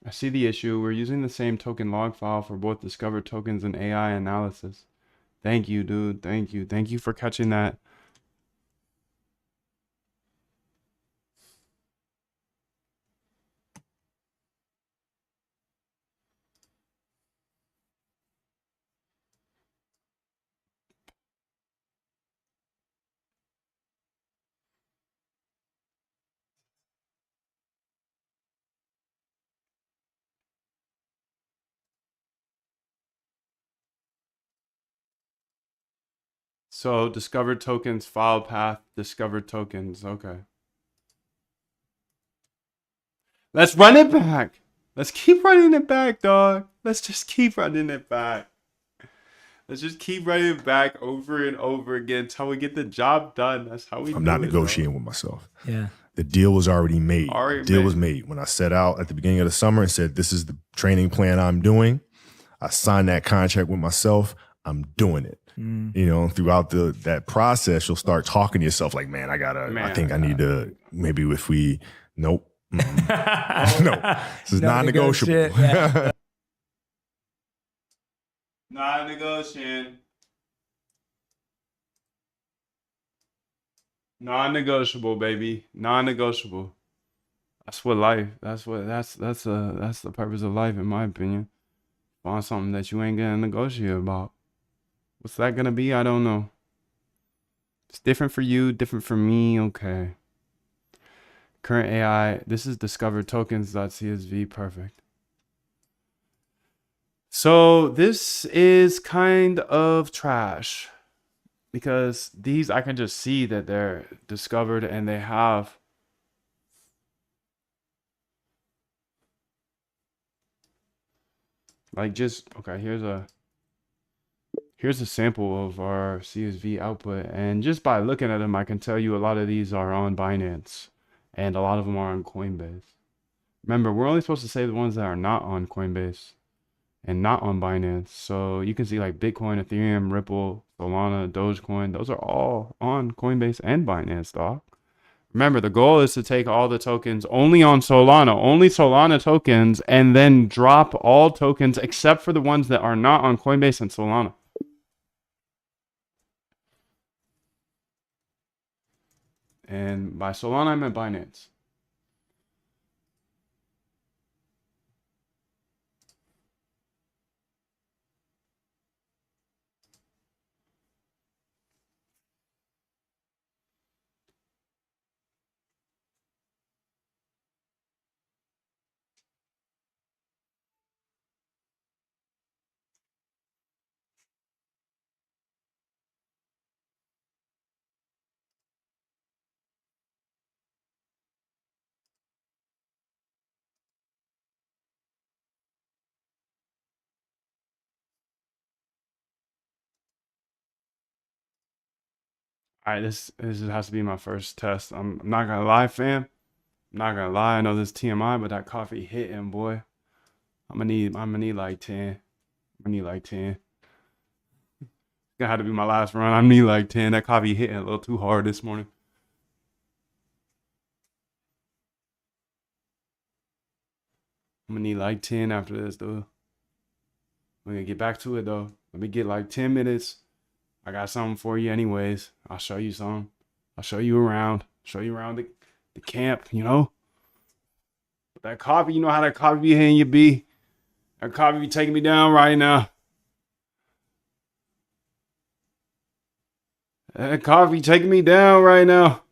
I see the issue. We're using the same token log file for both discovered tokens and AI analysis. Thank you, dude. Thank you. Thank you for catching that. So discovered tokens, file path, discovered tokens. Okay. Let's run it back. Let's keep running it back, dog. Let's just keep running it back. Let's just keep running it back over and over again until we get the job done. That's how we I'm do not it, negotiating bro. with myself. Yeah. The deal was already made. Already The deal made. was made. When I set out at the beginning of the summer and said, this is the training plan I'm doing, I signed that contract with myself. I'm doing it. You know, throughout that process, you'll start talking to yourself like, man, I think I need to, maybe if we, nope. No, this is No non-negotiable. negotiate, Not negotiating. Non-negotiable, baby. Non-negotiable. That's what life. That's the purpose of life, in my opinion. Find something that you ain't gonna negotiate about. What's that gonna be? I don't know. It's different for you, different for me. Okay. Current AI. This is discovered tokens.csv. Perfect. So this is kind of trash because these I can just see that they're discovered and they have like just okay, here's a sample of our CSV output, and just by looking at them I can tell you a lot of these are on Binance and a lot of them are on Coinbase. Remember, we're only supposed to say the ones that are not on Coinbase and not on Binance. So you can see like Bitcoin, Ethereum, Ripple, Solana, Dogecoin. Those are all on Coinbase and Binance, dog. Remember, the goal is to take all the tokens only on Solana, only Solana tokens, and then drop all tokens except for the ones that are not on Coinbase and Solana. And by Solana, I meant Binance. All right, this has to be my first test. I'm not gonna lie, fam. I'm not gonna lie. I know this TMI, but that coffee hitting, boy. I'm gonna need like 10. I'm gonna need like 10. Gonna have to be my last run. I need like 10. That coffee hitting a little too hard this morning. I'm gonna need like 10 after this, though. We're gonna get back to it though. Let me get like 10 minutes. I got something for you anyways. I'll show you some. I'll show you around. Show you around the camp, you know? That coffee, you know how that coffee be hitting you, B? That coffee be taking me down right now. That coffee taking me down right now.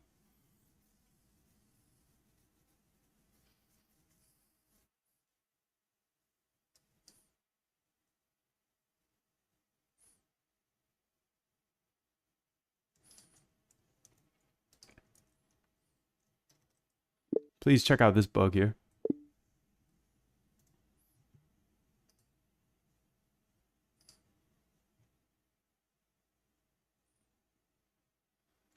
Please check out this bug here.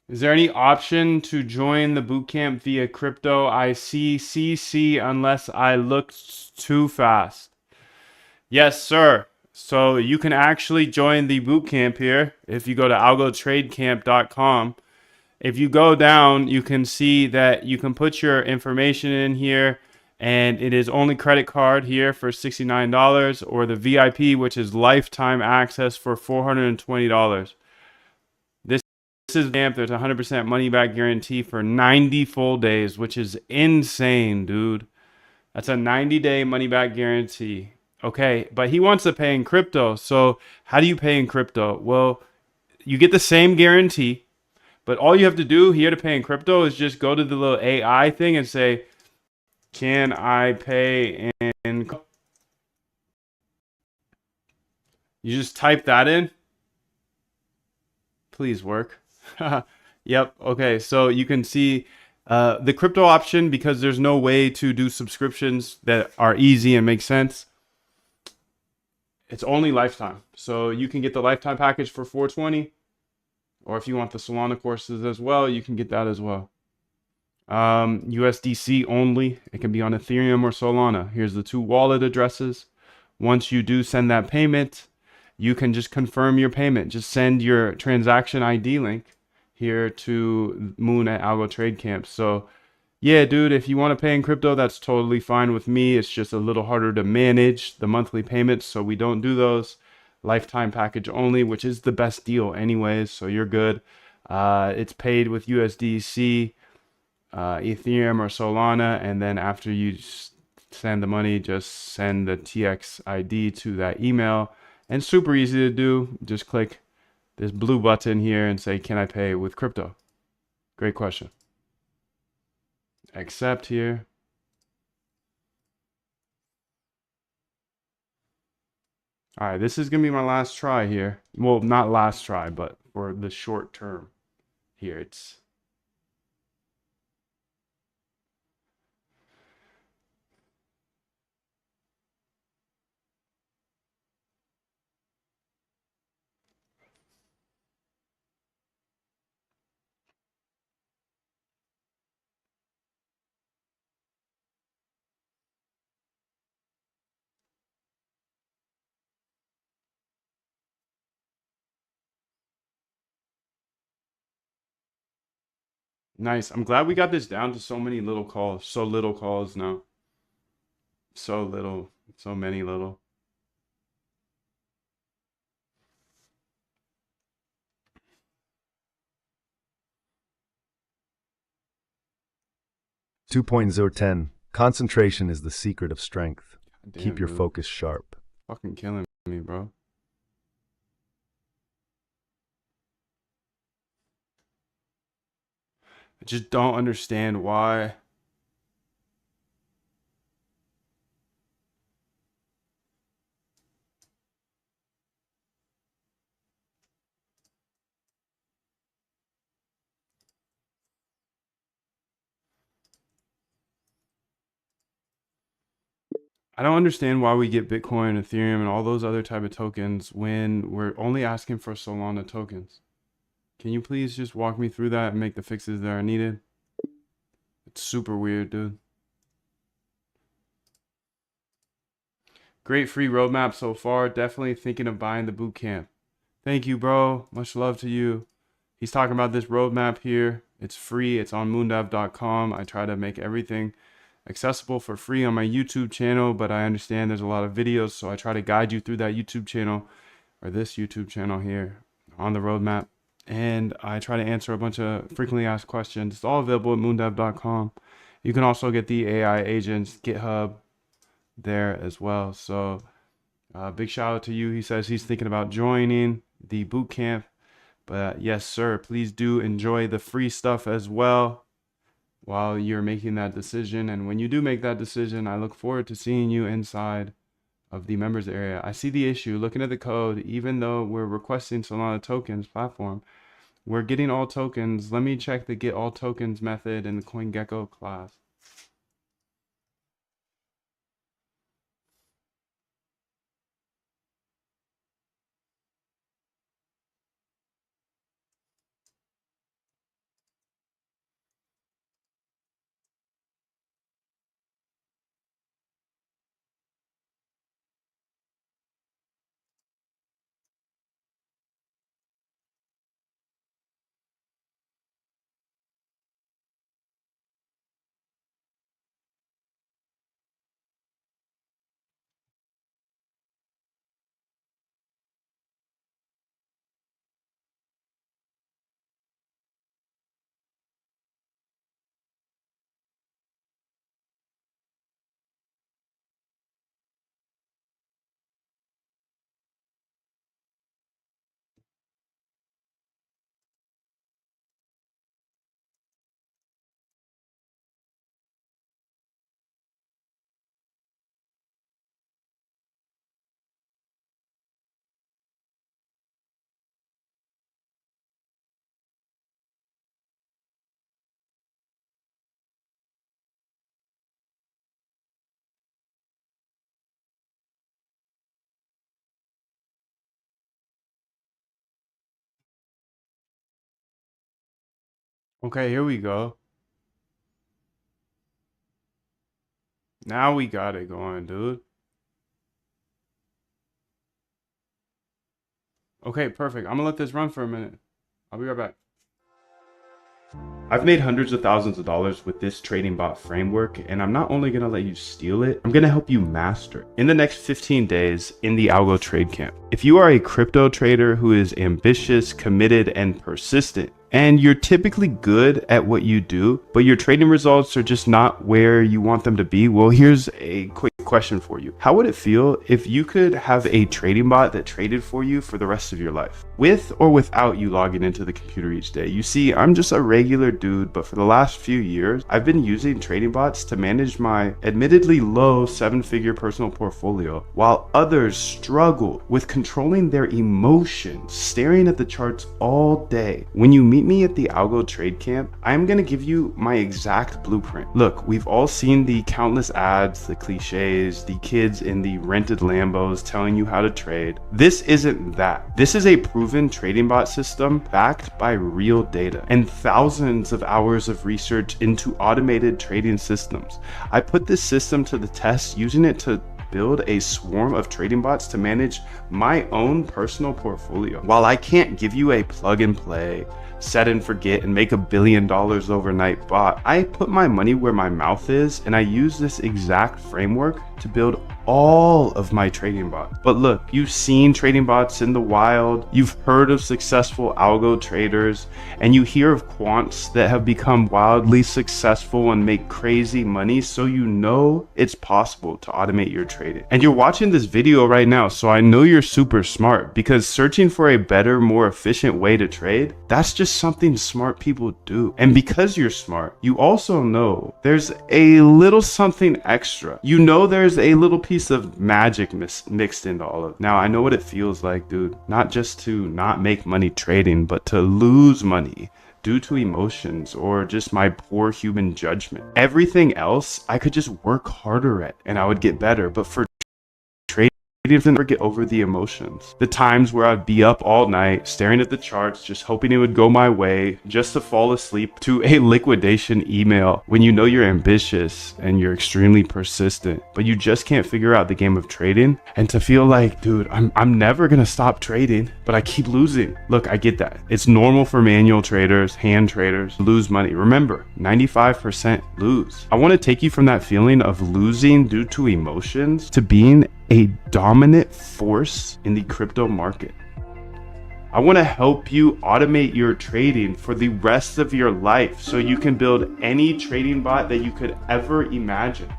Is there any option to join the bootcamp via crypto ICCC unless I looked too fast? Yes, sir. So you can actually join the bootcamp here if you go to algotradecamp.com. If you go down, you can see that you can put your information in here, and it is only credit card here for $69, or the VIP, which is lifetime access, for $420. This is camp. There's 100% money back guarantee for 90 full days, which is insane, dude. That's a 90-day money back guarantee. Okay, but he wants to pay in crypto. So how do you pay in crypto? Well, you get the same guarantee, but all you have to do here to pay in crypto is just go to the little AI thing and say, can I pay in? You just type that in. Please work. Yep. Okay. So you can see the crypto option, because there's no way to do subscriptions that are easy and make sense. It's only lifetime. So you can get the lifetime package for 420, or if you want the Solana courses as well, you can get that as well. USDC only. It can be on Ethereum or Solana. Here's the 2 wallet addresses. Once you do send that payment, you can just confirm your payment. Just send your transaction ID link here to Moon at Algo Trade Camp. So yeah, dude, if you want to pay in crypto, that's totally fine with me. It's just a little harder to manage the monthly payments, so we don't do those. Lifetime package only, which is the best deal anyways, so you're good. It's paid with USDC, Ethereum or Solana, and then after you send the money, just send the TX ID to that email. And super easy to do. Just click this blue button here and say, can I pay with crypto? Great question. Accept here. All right, this is gonna be my last try here. Well, not last try, but for the short term here. It's nice. I'm glad we got this down to so many little calls. So little calls now. So little. So many little. Two point zero ten. Concentration is the secret of strength. Damn, Keep your dude. focus sharp. Fucking killing me, bro. I just don't understand why. I don't understand why we get Bitcoin, Ethereum, and all those other type of tokens when we're only asking for Solana tokens. Can you please just walk me through that and make the fixes that are needed? It's super weird, dude. Great free roadmap so far. Definitely thinking of buying the boot camp. Thank you, bro. Much love to you. He's talking about this roadmap here. It's free. It's on moondav.com. I try to make everything accessible for free on my YouTube channel, but I understand there's a lot of videos, so I try to guide you through that YouTube channel, or this YouTube channel here, on the roadmap. And I try to answer a bunch of frequently asked questions. It's all available at moondav.com. You can also get the AI agents GitHub there as well. So big shout out to you. He says he's thinking about joining the boot camp. But yes, sir, please do enjoy the free stuff as well while you're making that decision. And when you do make that decision, I look forward to seeing you inside of the members area. I see the issue looking at the code. Even though we're requesting Solana tokens platform, we're getting all tokens. Let me check the get all tokens method in the CoinGecko class. Okay, here we go. Now we got it going, dude. Okay, perfect. I'm gonna let this run for a minute. I'll be right back. I've made hundreds of thousands of dollars with this trading bot framework, and I'm not only gonna let you steal it, I'm gonna help you master it in the next 15 days in the Algo Trade Camp. If you are a crypto trader who is ambitious, committed, and persistent, and you're typically good at what you do, but your trading results are just not where you want them to be, well, here's a quick question for you. How would it feel if you could have a trading bot that traded for you for the rest of your life, with or without you logging into the computer each day? You see, I'm just a regular dude, but for the last few years, I've been using trading bots to manage my admittedly low 7-figure personal portfolio, while others struggle with controlling their emotions, staring at the charts all day. When you meet me at the Algo Trade Camp, I'm gonna give you my exact blueprint. Look, we've all seen the countless ads, the cliches, the kids in the rented Lambos telling you how to trade. This isn't that. This is a proven trading bot system backed by real data and thousands of hours of research into automated trading systems. I put this system to the test using it to build a swarm of trading bots to manage my own personal portfolio. While I can't give you a plug and play, set and forget and make $1 billion overnight bot, I put my money where my mouth is, and I use this exact framework to build all of my trading bots. But look, you've seen trading bots in the wild, you've heard of successful algo traders, and you hear of quants that have become wildly successful and make crazy money, so you know it's possible to automate your trading. And you're watching this video right now, so I know you're super smart, because searching for a better, more efficient way to trade, that's just something smart people do. And because you're smart, you also know there's a little something extra. You know there's a little piece of magic mixed into all of it. Now, I know what it feels like, dude. Not just to not make money trading, but to lose money due to emotions or just my poor human judgment. Everything else I could just work harder at and I would get better. But for trading, I didn't ever get over the emotions. The times where I'd be up all night staring at the charts, just hoping it would go my way, just to fall asleep to a liquidation email. When you know you're ambitious and you're extremely persistent, but you just can't figure out the game of trading, and to feel like, dude, I'm never gonna stop trading, but I keep losing. Look, I get that. It's normal for manual traders, hand traders, to lose money. Remember, 95% lose. I want to take you from that feeling of losing due to emotions to being a dominant force in the crypto market. I want to help you automate your trading for the rest of your life so you can build any trading bot that you could ever imagine.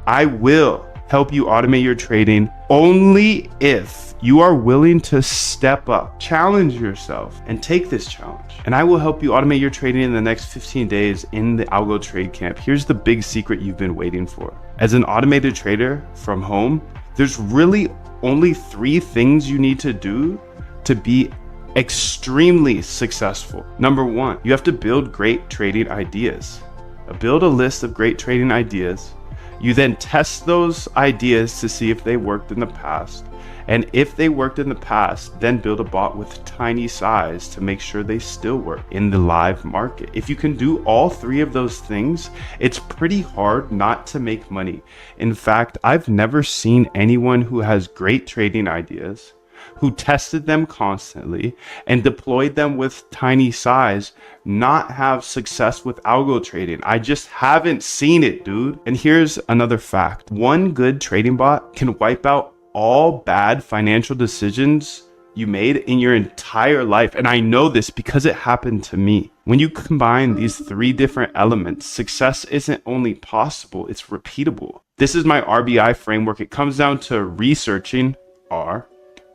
I will help you automate your trading only if you are willing to step up, challenge yourself, and take this challenge. And I will help you automate your trading in the next 15 days in the Algo Trade Camp. Here's the big secret you've been waiting for. As an automated trader from home, there's really only 3 things you need to do to be extremely successful. Number 1, you have to build great trading ideas. Build a list of great trading ideas. You then test those ideas to see if they worked in the past. And if they worked in the past, then build a bot with tiny size to make sure they still work in the live market. If you can do all 3 of those things, it's pretty hard not to make money. In fact, I've never seen anyone who has great trading ideas, who tested them constantly and deployed them with tiny size, not have success with algo trading. I just haven't seen it, dude. And here's another fact. One good trading bot can wipe out all bad financial decisions you made in your entire life. And I know this because it happened to me. When you combine these 3 different elements, success isn't only possible, it's repeatable. This is my RBI framework. It comes down to researching, R,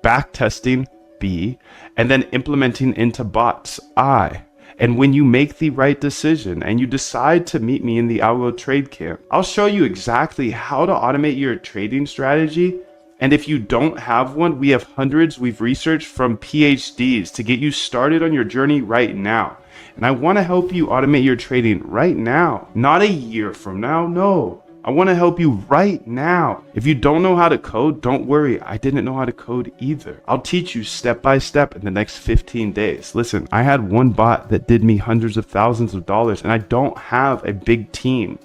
backtesting, B, and then implementing into bots, I. And when you make the right decision and you decide to meet me in the Algo Trade Camp, I'll show you exactly how to automate your trading strategy. And if you don't have one, we have hundreds we've researched from PhDs to get you started on your journey right now. And I want to help you automate your trading right now, not a year from now. No, I want to help you right now. If you don't know how to code, don't worry. I didn't know how to code either. I'll teach you step by step in the next 15 days. Listen, I had one bot that did me hundreds of thousands of dollars, and I don't have a big team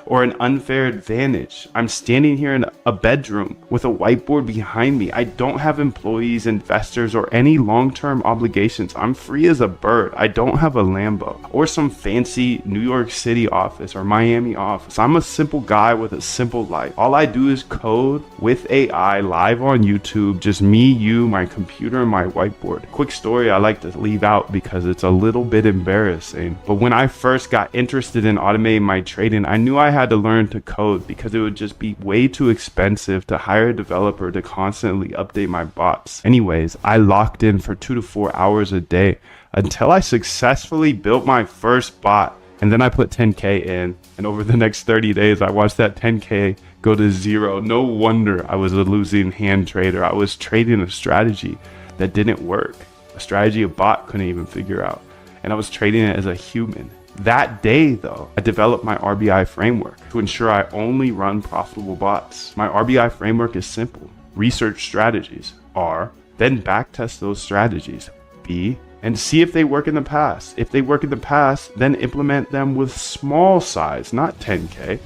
or an unfair advantage. I'm standing here in a bedroom with a whiteboard behind me. I don't have employees, investors, or any long-term obligations. I'm free as a bird. I don't have a Lambo or some fancy New York City office or Miami office. I'm a simple guy with a simple life. All I do is code with AI live on YouTube, just me, you, my computer, and my whiteboard. Quick story I like to leave out because it's a little bit embarrassing. But when I first got interested in automating my trading, I knew I had to learn to code because it would just be way too expensive to hire a developer to constantly update my bots. Anyways, I locked in for 2 to 4 hours a day until I successfully built my first bot. And then I put 10K in, and over the next 30 days, I watched that 10K go to zero. No wonder I was a losing hand trader. I was trading a strategy that didn't work, a strategy a bot couldn't even figure out. And I was trading it as a human. That day, though, I developed my RBI framework to ensure I only run profitable bots. My RBI framework is simple. Research strategies. R. Then backtest those strategies. B. And see if they work in the past. If they work in the past, then implement them with small size, not 10K.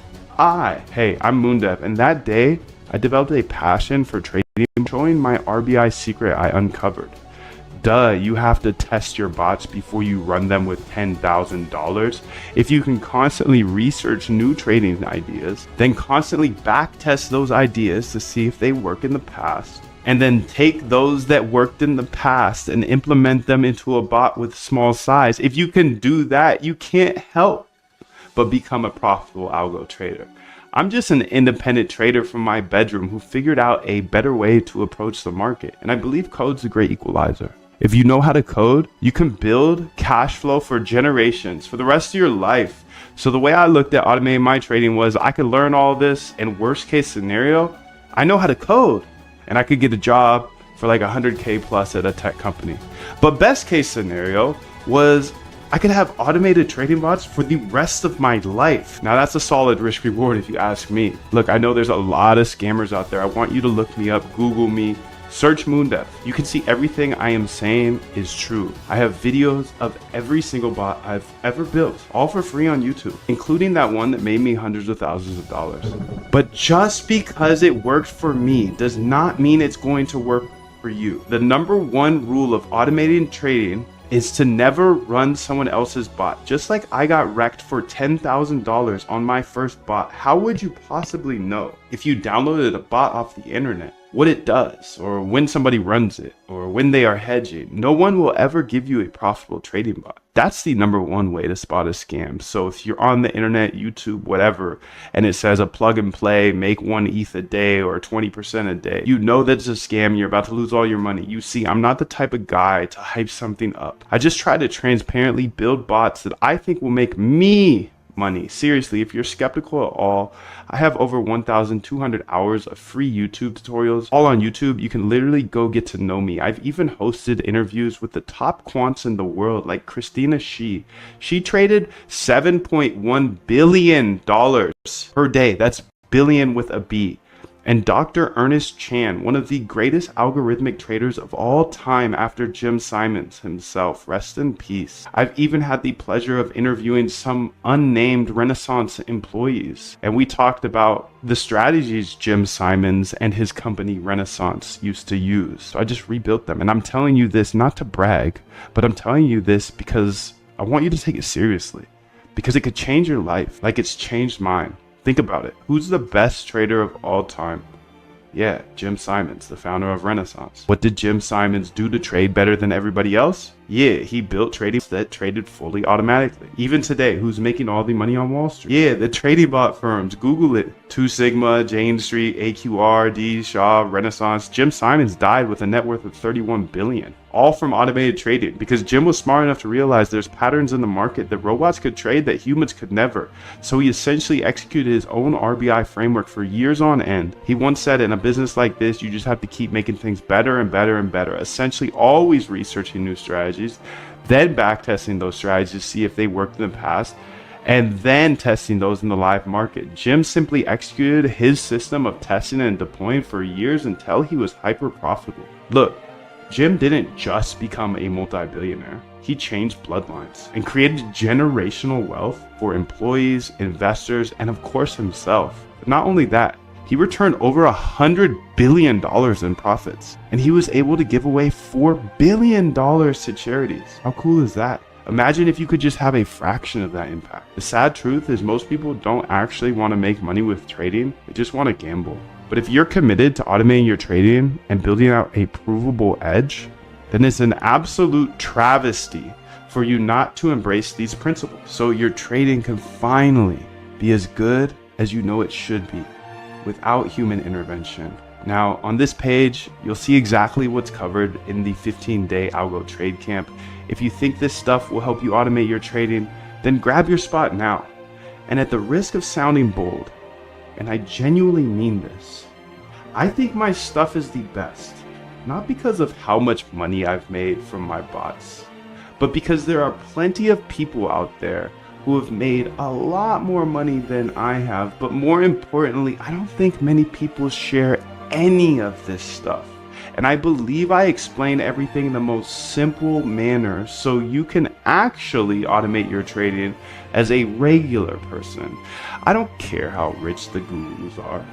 Hey, I'm Moondev, and that day, I developed a passion for trading, showing my RBI secret I uncovered. You have to test your bots before you run them with $10,000. If you can constantly research new trading ideas, then constantly backtest those ideas to see if they work in the past, and then take those that worked in the past and implement them into a bot with small size. If you can do that, you can't help but become a profitable algo trader. I'm just an independent trader from my bedroom who figured out a better way to approach the market, and I believe code's a great equalizer. If you know how to code, you can build cash flow for generations, for the rest of your life. So the way I looked at automating my trading was I could learn all this, and worst case scenario, I know how to code and I could get a job for like 100K plus at a tech company. But best case scenario was I could have automated trading bots for the rest of my life. Now that's a solid risk reward if you ask me. Look, I know there's a lot of scammers out there. I want you to look me up, Google me, search Moondev. You can see everything I am saying is true. I have videos of every single bot I've ever built, all for free on YouTube, including that one that made me hundreds of thousands of dollars. But just because it worked for me does not mean it's going to work for you. The number one rule of automating trading is to never run someone else's bot. Just like I got wrecked for $10,000 on my first bot, how would you possibly know if you downloaded a bot off the internet what it does, or when somebody runs it, or when they are hedging? No one will ever give you a profitable trading bot. That's the number one way to spot a scam. So if you're on the internet, YouTube, whatever, and it says a plug and play, make 1 ETH a day or 20% a day, you know that's a scam. You're about to lose all your money. You see, I'm not the type of guy to hype something up. I just try to transparently build bots that I think will make me money. Seriously, if you're skeptical at all, I have over 1,200 hours of free YouTube tutorials, all on YouTube. You can literally go get to know me. I've even hosted interviews with the top quants in the world, like Christina Shi. She traded $7.1 billion per day. That's billion with a B. And Dr. Ernest Chan, one of the greatest algorithmic traders of all time after Jim Simons himself. Rest in peace. I've even had the pleasure of interviewing some unnamed Renaissance employees, and we talked about the strategies Jim Simons and his company Renaissance used to use. So I just rebuilt them. And I'm telling you this not to brag, but I'm telling you this because I want you to take it seriously, because it could change your life like it's changed mine. Think about it. Who's the best trader of all time? Yeah, Jim Simons, the founder of Renaissance. What did Jim Simons do to trade better than everybody else? Yeah, he built trading that traded fully automatically. Even today, who's making all the money on Wall Street? Yeah, the trading bot firms. Google it. 2 Sigma, Jane Street, AQR, D, Shaw, Renaissance. Jim Simons died with a net worth of $31 billion. All from automated trading, because Jim was smart enough to realize there's patterns in the market that robots could trade that humans could never. So he essentially executed his own RBI framework for years on end. He once said, in a business like this, you just have to keep making things better and better and better. Essentially always researching new strategies, then backtesting those strategies to see if they worked in the past, and then testing those in the live market. Jim simply executed his system of testing and deploying for years until he was hyper profitable. Look, Jim didn't just become a multi-billionaire. He changed bloodlines and created generational wealth for employees, investors, and of course himself. But not only that, he returned over $100 billion in profits, and he was able to give away $4 billion to charities. How cool is that? Imagine if you could just have a fraction of that impact. The sad truth is most people don't actually want to make money with trading, they just want to gamble. But if you're committed to automating your trading and building out a provable edge, then it's an absolute travesty for you not to embrace these principles. So your trading can finally be as good as you know it should be without human intervention. Now, on this page, you'll see exactly what's covered in the 15-day Algo Trade Camp. If you think this stuff will help you automate your trading, then grab your spot now. And at the risk of sounding bold, and I genuinely mean this, I think my stuff is the best, not because of how much money I've made from my bots, but because there are plenty of people out there who have made a lot more money than I have, but more importantly, I don't think many people share any of this stuff. And I believe I explain everything in the most simple manner so you can actually automate your trading as a regular person. I don't care how rich the gurus are.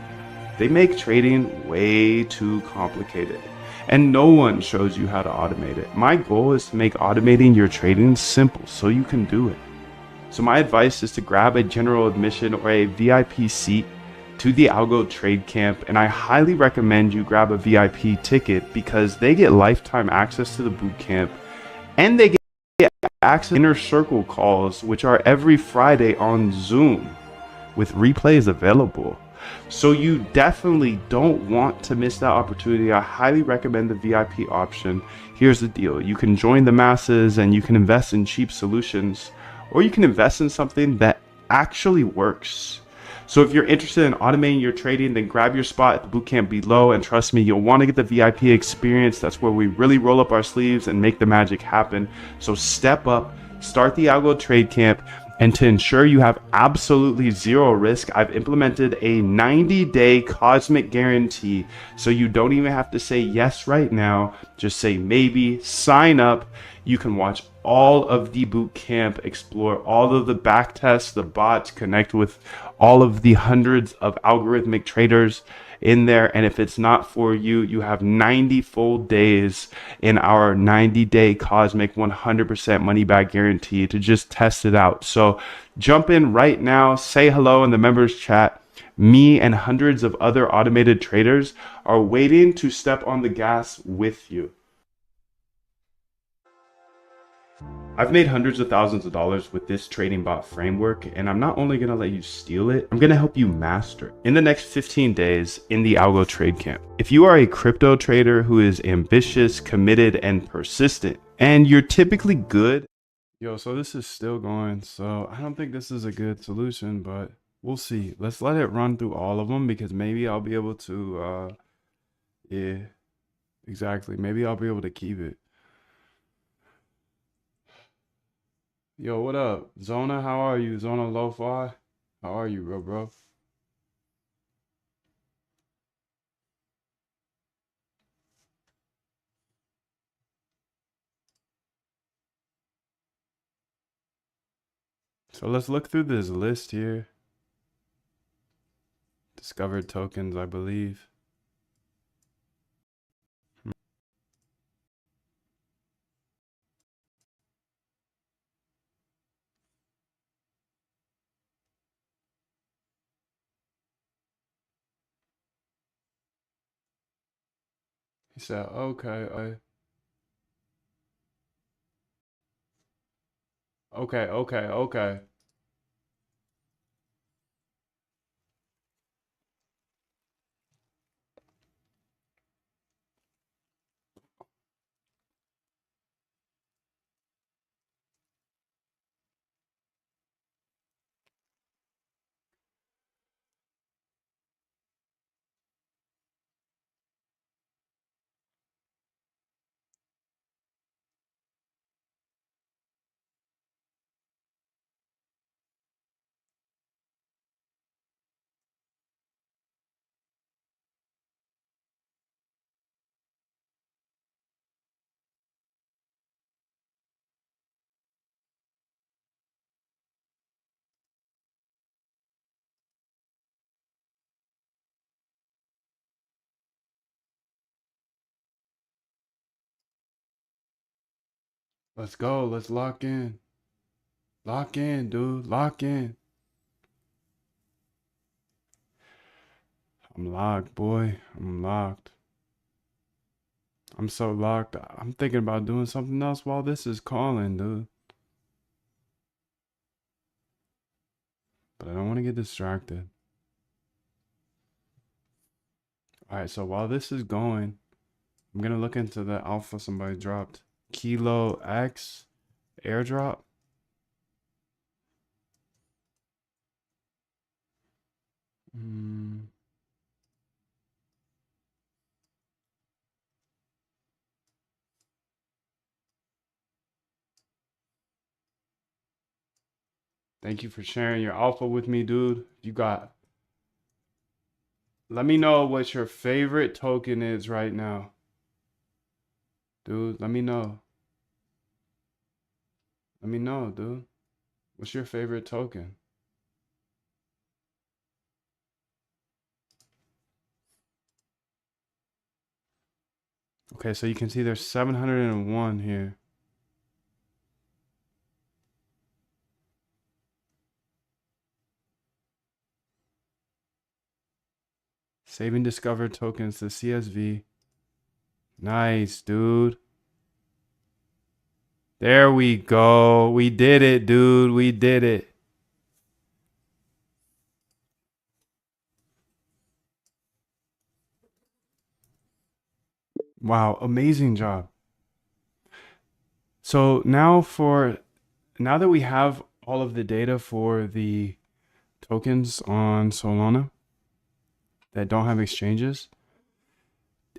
They make trading way too complicated, and no one shows you how to automate it. My goal is to make automating your trading simple so you can do it. So my advice is to grab a general admission or a VIP seat to the Algo Trade Camp, and I highly recommend you grab a VIP ticket because they get lifetime access to the boot camp, and they get access to inner circle calls, which are every Friday on Zoom with replays available. So you definitely don't want to miss that opportunity. I highly recommend the VIP option. Here's the deal. You can join the masses and you can invest in cheap solutions, or you can invest in something that actually works. So if you're interested in automating your trading, then grab your spot at the bootcamp below, and trust me, you'll want to get the VIP experience. That's where we really roll up our sleeves and make the magic happen. So step up, start the Algo Trade Camp, and to ensure you have absolutely zero risk, I've implemented a 90-day cosmic guarantee, so you don't even have to say yes right now. Just say maybe, sign up. You can watch all of the boot camp, explore all of the back tests, the bots, connect with all of the hundreds of algorithmic traders in there. And if it's not for you, you have 90 full days in our 90-day cosmic 100% money back guarantee to just test it out. So jump in right now, say hello in the members chat. Me and hundreds of other automated traders are waiting to step on the gas with you. I've made hundreds of thousands of dollars with this trading bot framework, and I'm not only going to let you steal it, I'm going to help you master it in the next 15 days in the Algo Trade Camp. If you are a crypto trader who is ambitious, committed, and persistent, and you're typically good. Yo, so this is still going, so I don't think this is a good solution, but we'll see. Let's let it run through all of them because maybe I'll be able to, yeah, exactly. Maybe I'll be able to keep it. Yo, what up? Zona, how are you? Zona Lo-Fi? How are you, bro? So let's look through this list here. Discovered tokens, I believe. He said, okay, okay. Let's go. Let's lock in. Lock in, dude. Lock in. I'm locked, boy. I'm locked. I'm so locked. I'm thinking about doing something else while this is calling, dude. But I don't want to get distracted. All right, so while this is going, I'm going to look into the alpha somebody dropped. Kilo X airdrop. Hmm. Thank you for sharing your alpha with me, dude. Let me know what your favorite token is right now. Dude, let me know. Let me know, dude. What's your favorite token? Okay, so you can see there's 701 here. Saving discovered tokens to CSV. Nice, dude. There we go. We did it, dude. We did it. Wow, amazing job. So now that we have all of the data for the tokens on Solana that don't have exchanges,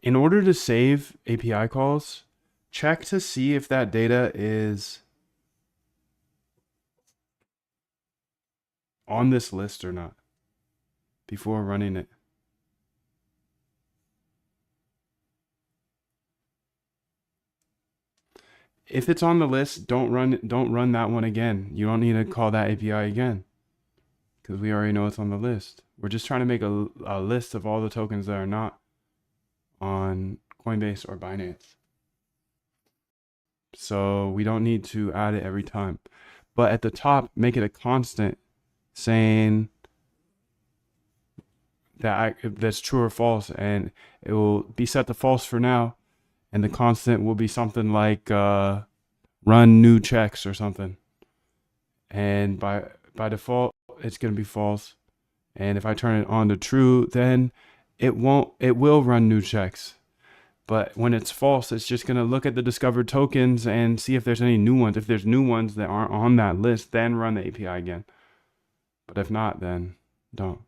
in order to save API calls, check to see if that data is on this list or not before running it. If it's on the list, don't run that one again. You don't need to call that API again because we already know it's on the list. We're just trying to make a list of all the tokens that are not on Coinbase or Binance. So we don't need to add it every time. But at the top, make it a constant saying that's true or false, and it will be set to false for now, and the constant will be something like run new checks or something. And by default, it's going to be false. And if I turn it on to true, then it will run new checks. But when it's false, it's just going to look at the discovered tokens and see if there's any new ones. If there's new ones that aren't on that list, then run the API again. But if not, then don't.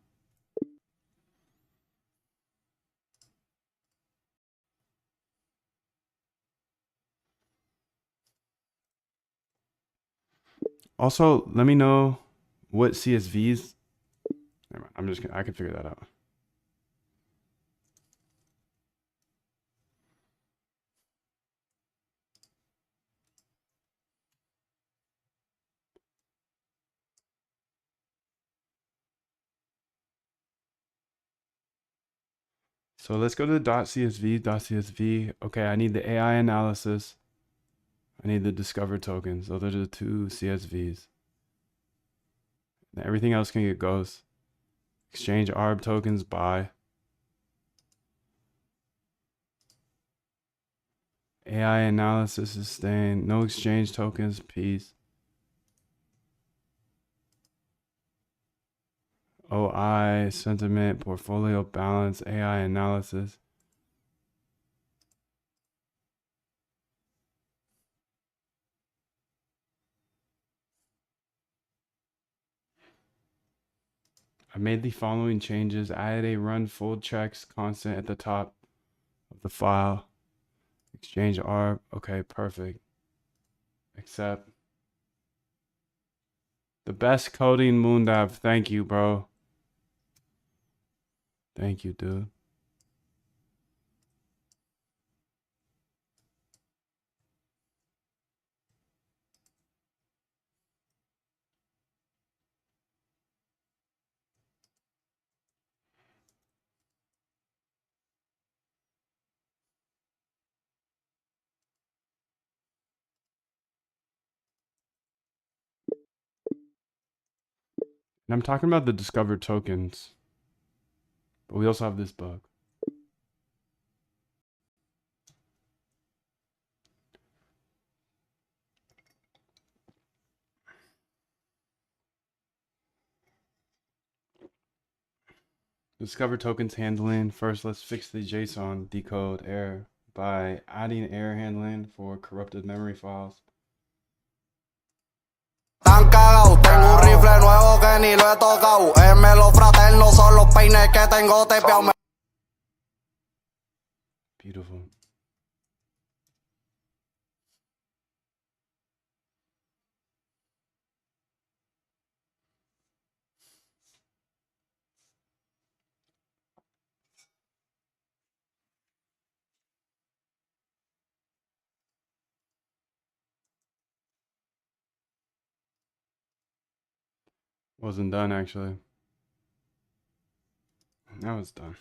Also, let me know what CSVs. Never mind, I can figure that out. So let's go to .csv. Okay, I need the AI analysis. I need the discovered tokens. Those are the two CSVs. Everything else can get ghosts. Exchange ARB tokens, buy. AI analysis is staying. No exchange tokens, peace. OI, sentiment, portfolio balance, AI analysis. I made the following changes. I added a run full checks constant at the top of the file. Exchange ARB. Okay, perfect. Accept. The best coding Moondav. Thank you, bro. Thank you, dude. And I'm talking about the discovered tokens. But we also have this bug. Discover tokens handling. First, let's fix the JSON decode error by adding error handling for corrupted memory files. Tan cagao, tengo un rifle nuevo que ni lo he tocado. Los fraternos son los peines que tengo tepeado. Beautiful. Wasn't done actually. Now it's done.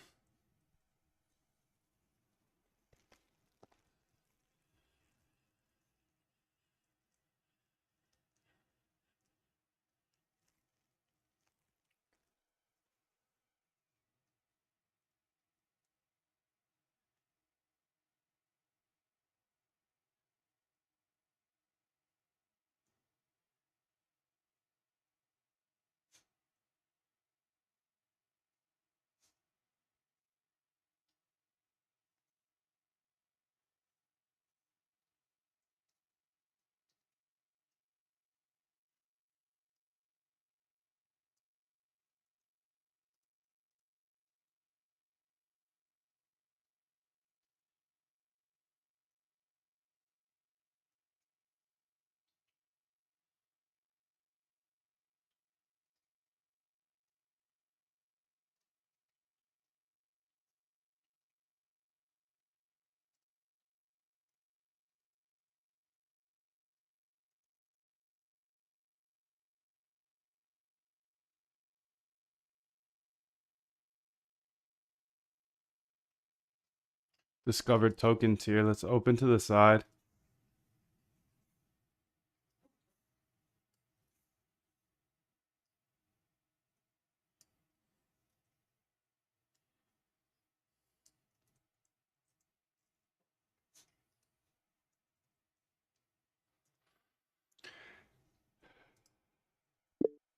Discovered token tier. Let's open to the side.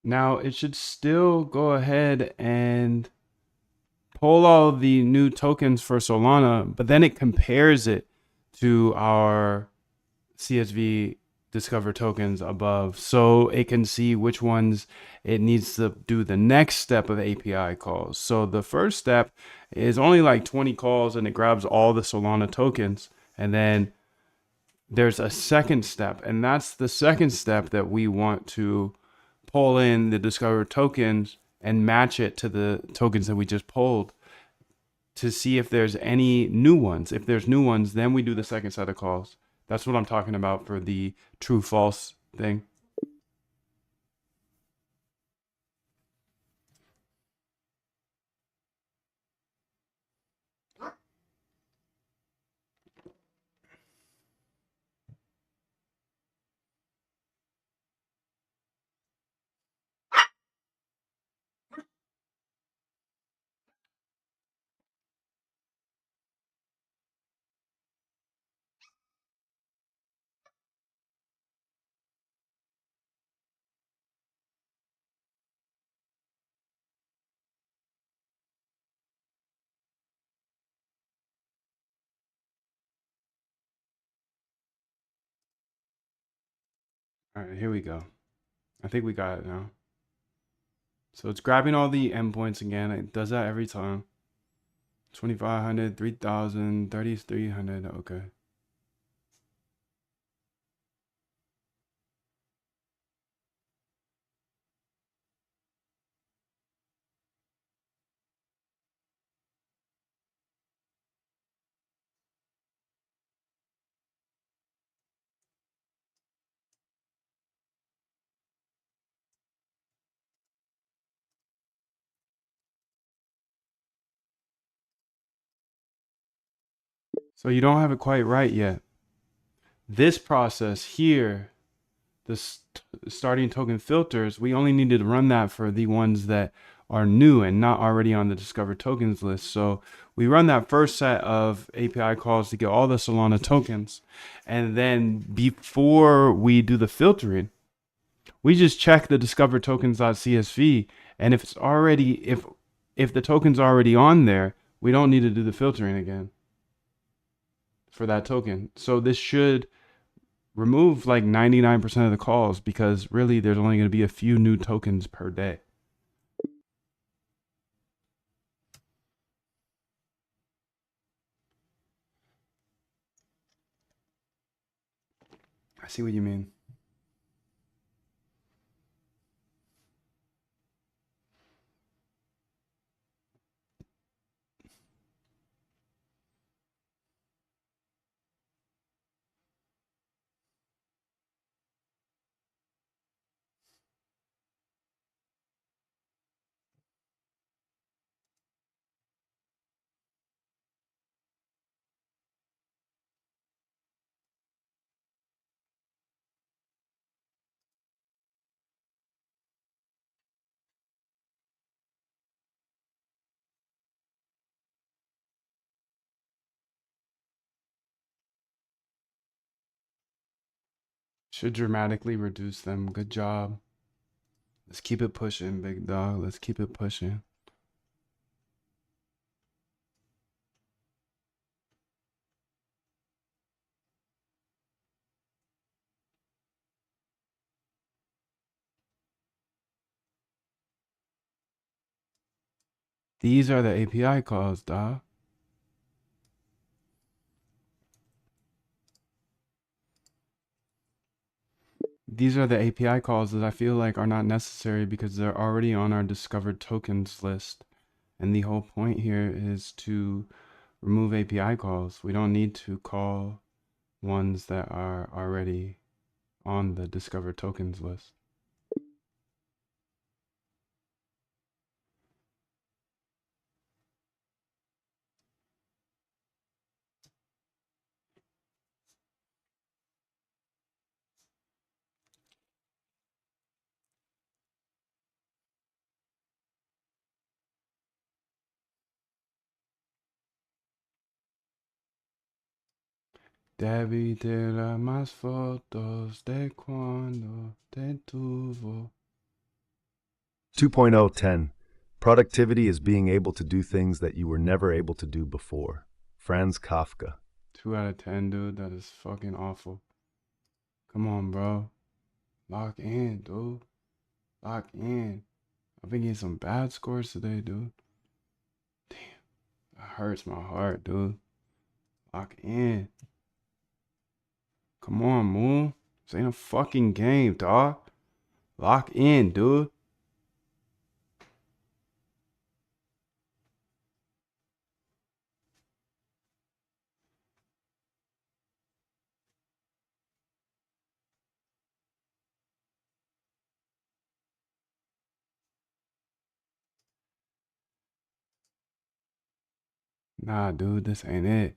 Now it should still go ahead and pull all the new tokens for Solana, but then it compares it to our CSV discover tokens above, so it can see which ones it needs to do the next step of API calls. So the first step is only like 20 calls and it grabs all the Solana tokens, and then there's a second step, and that's the second step that we want to pull in the discover tokens and match it to the tokens that we just pulled to see if there's any new ones. If there's new ones, then we do the second set of calls. That's what I'm talking about for the true false thing. All right, here we go. I think we got it now. So it's grabbing all the endpoints again. It does that every time. 2,500, 3,000, 3,300. Okay. So you don't have it quite right yet. This process here, starting token filters, we only needed to run that for the ones that are new and not already on the discovered tokens list. So we run that first set of API calls to get all the Solana tokens. And then before we do the filtering, we just check the discovered tokens.csv. And if it's already, if the token's already on there, we don't need to do the filtering again for that token. So this should remove like 99% of the calls, because really there's only going to be a few new tokens per day. I see what you mean. Should dramatically reduce them. Good job. Let's keep it pushing, big dog. Let's keep it pushing. These are the API calls, dog. These are the API calls that I feel like are not necessary because they're already on our discovered tokens list. And the whole point here is to remove API calls. We don't need to call ones that are already on the discovered tokens list. Debbie tira más fotos de cuando te tuvo. 2.010. Productivity is being able to do things that you were never able to do before. Franz Kafka. 2 out of 10, dude. That is fucking awful. Come on, bro. Lock in, dude. Lock in. I've been getting some bad scores today, dude. Damn. That hurts my heart, dude. Lock in. Come on, Moon. This ain't a fucking game, dog. Lock in, dude. Nah, dude, this ain't it.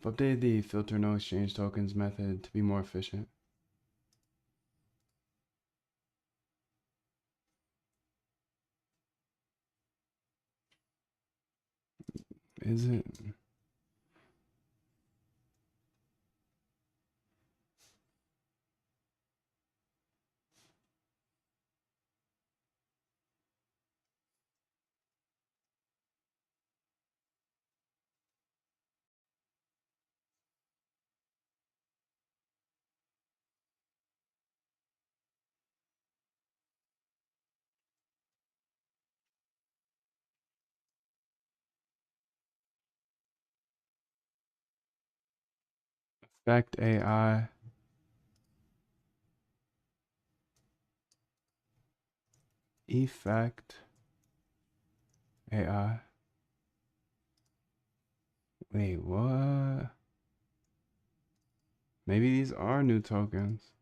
I've updated the filter no exchange tokens method to be more efficient. Is it? Effect AI. Effect AI. Wait, what? Maybe these are new tokens.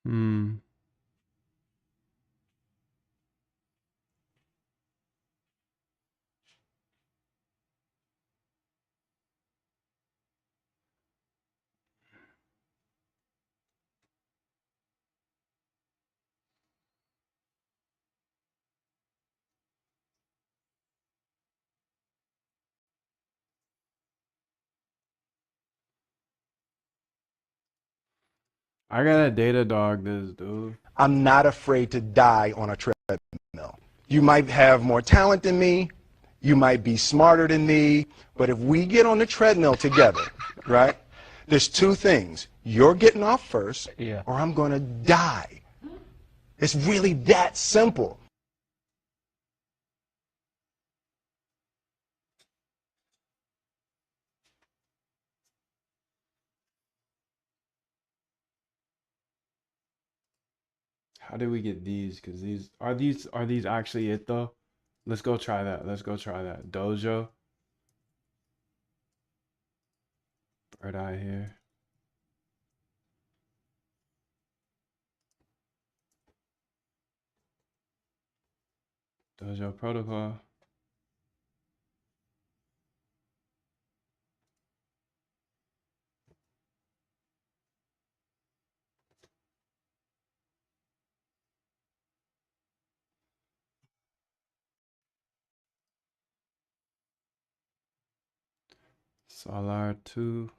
Hmm. I gotta data dog this, dude. I'm not afraid to die on a treadmill. You might have more talent than me, you might be smarter than me, but if we get on the treadmill together, right, there's two things. You're getting off first, or I'm going to die. It's really that simple. How did we get these? Cause these actually it though? Let's go try that. Let's go try that. Dojo. Bird eye here. Dojo protocol. Solar 2.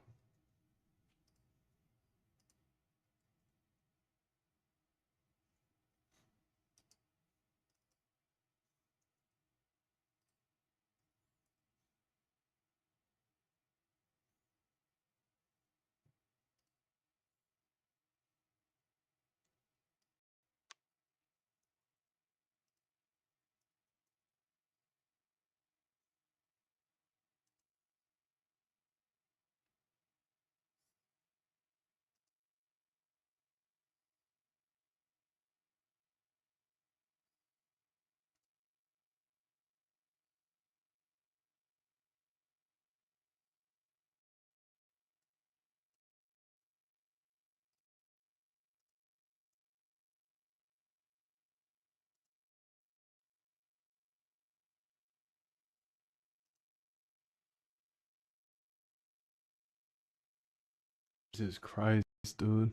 Jesus Christ, dude.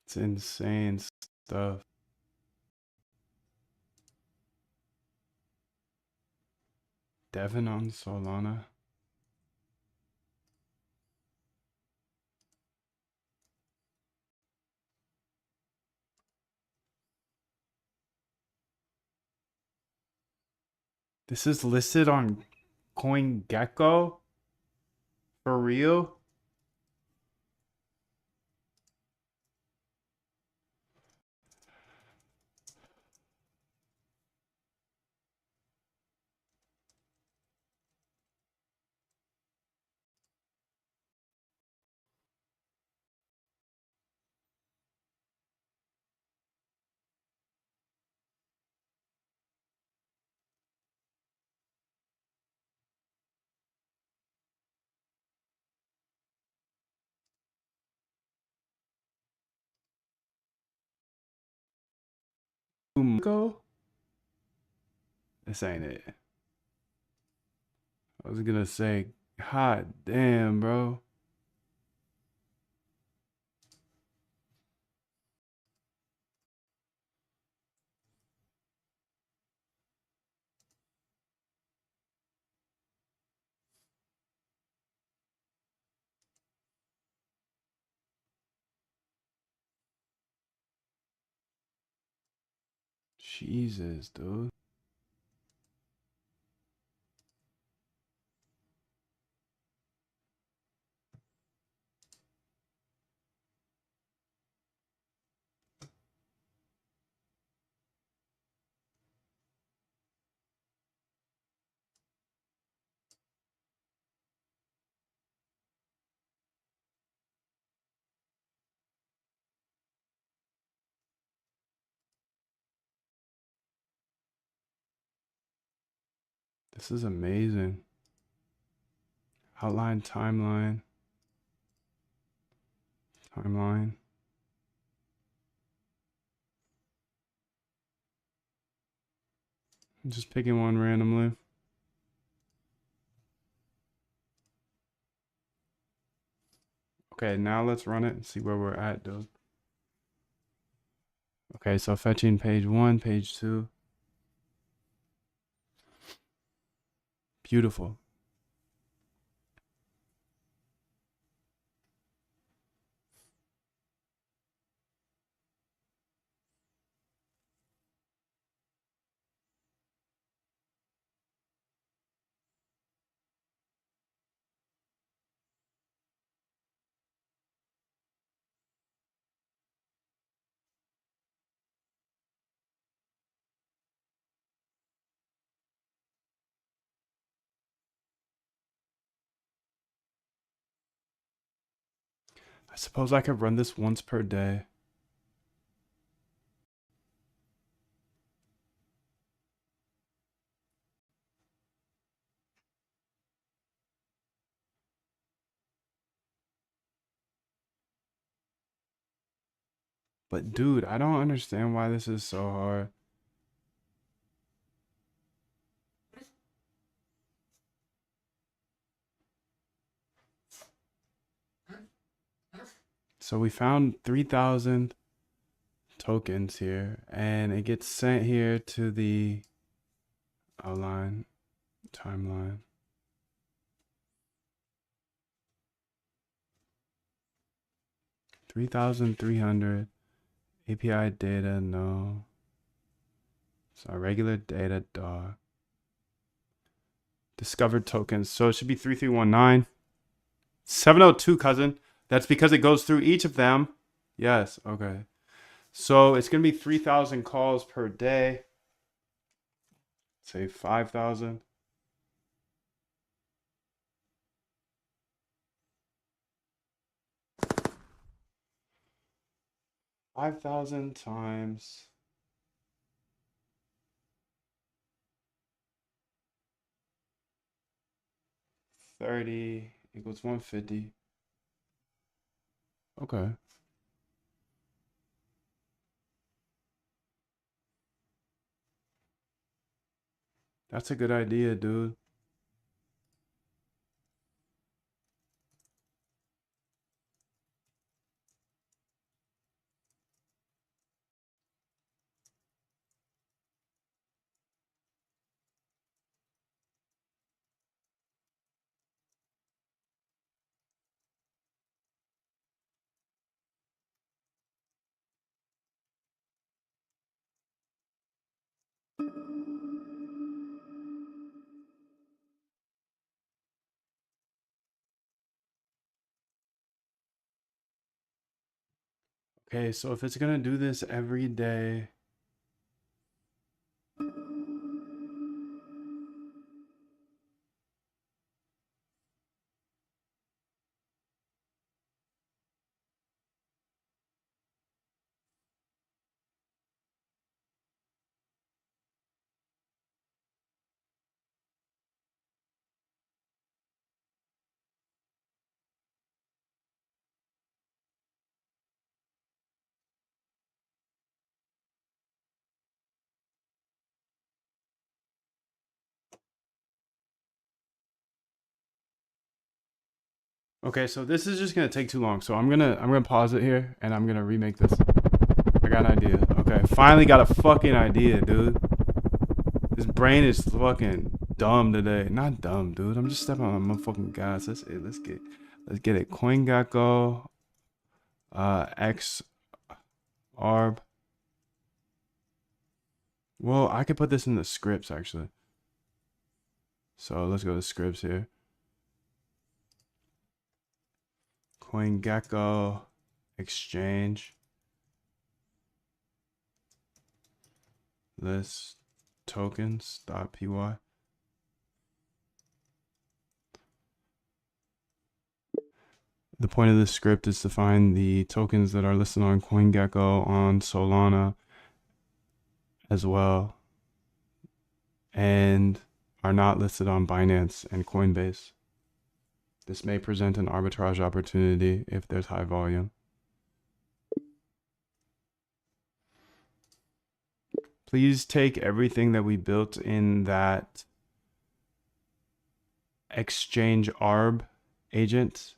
It's insane stuff. Devin on Solana. This is listed on CoinGecko? For real? Go? This ain't it. I was gonna say, hot damn, bro. Jesus, dude. This is amazing. Outline timeline. Timeline. I'm just picking one randomly. Okay, now let's run it and see where we're at, dude. Okay, so fetching page 1, page 2. Beautiful. I suppose I could run this once per day. But dude, I don't understand why this is so hard. So we found 3,000 tokens here, and it gets sent here to the outline timeline. $3,300 API data, no. So regular data, dog. Discovered tokens. So it should be 3319. 702, cousin. That's because it goes through each of them. Yes, okay. So it's going to be 3,000 calls per day. Say 5,000. 5,000 times 30 equals 150. Okay. That's a good idea, dude. Okay, so if it's gonna do this every day, okay, so this is just gonna take too long. So I'm gonna pause it here and I'm gonna remake this. I got an idea. Okay, finally got a fucking idea, dude. This brain is fucking dumb today. Not dumb, dude. I'm just stepping on my fucking gas. Let's get it. CoinGecko, X Arb. Well, I could put this in the scripts actually. So let's go to scripts here. CoinGecko exchange list tokens.py. The point of this script is to find the tokens that are listed on CoinGecko, on Solana as well. And are not listed on Binance and Coinbase. This may present an arbitrage opportunity if there's high volume. Please take everything that we built in that exchange ARB agent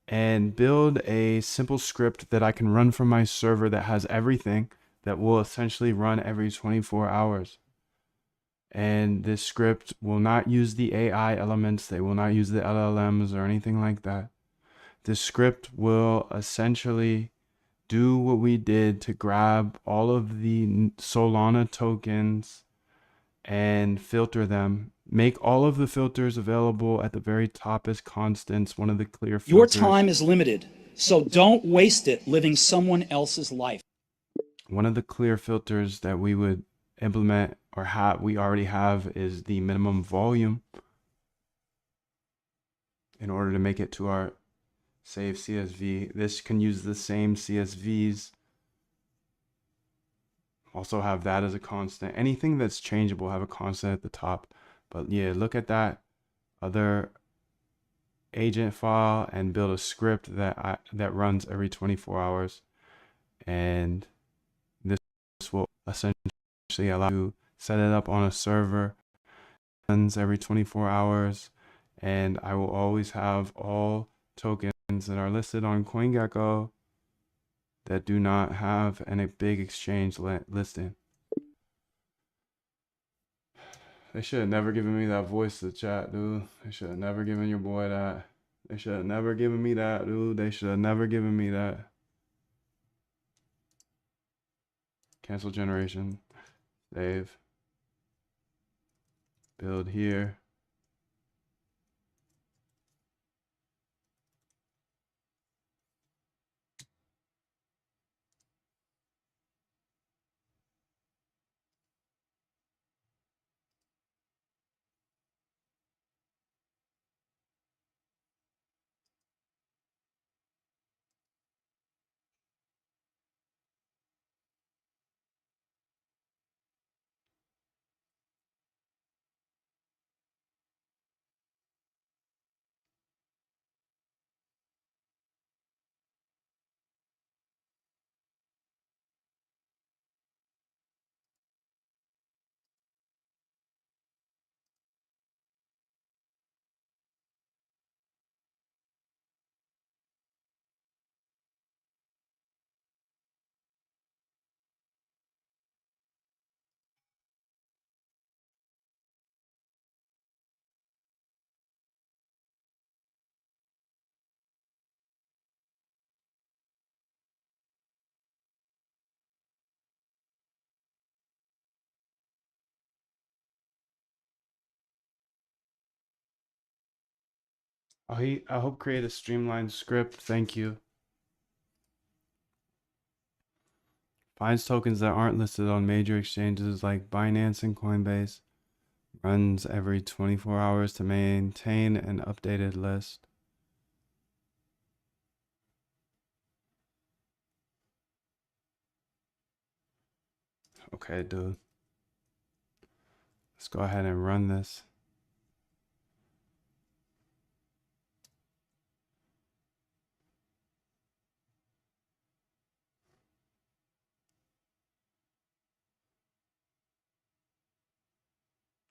and build a simple script that I can run from my server that has everything that will essentially run every 24 hours. And this script will not use the AI elements. They will not use the LLMs or anything like that. This script will essentially do what we did to grab all of the Solana tokens and filter them. Make all of the filters available at the very top as constants, one of the clear filters. Your time is limited, so don't waste it living someone else's life. One of the clear filters that we would implement or we already have is the minimum volume in order to make it to our save CSV. This can use the same CSVs. Also have that as a constant. Anything that's changeable have a constant at the top. But yeah, look at that other agent file and build a script that runs every 24 hours. And this will essentially allow you to set it up on a server, runs every 24 hours, and I will always have all tokens that are listed on CoinGecko that do not have a big exchange listing. They should have never given me that voice to chat, dude. They should have never given your boy that. They should have never given me that, dude. They should have never given me that. Cancel generation. Save. Build here. I hope create a streamlined script. Thank you. Finds tokens that aren't listed on major exchanges like Binance and Coinbase. Runs every 24 hours to maintain an updated list. Okay, dude. Let's go ahead and run this.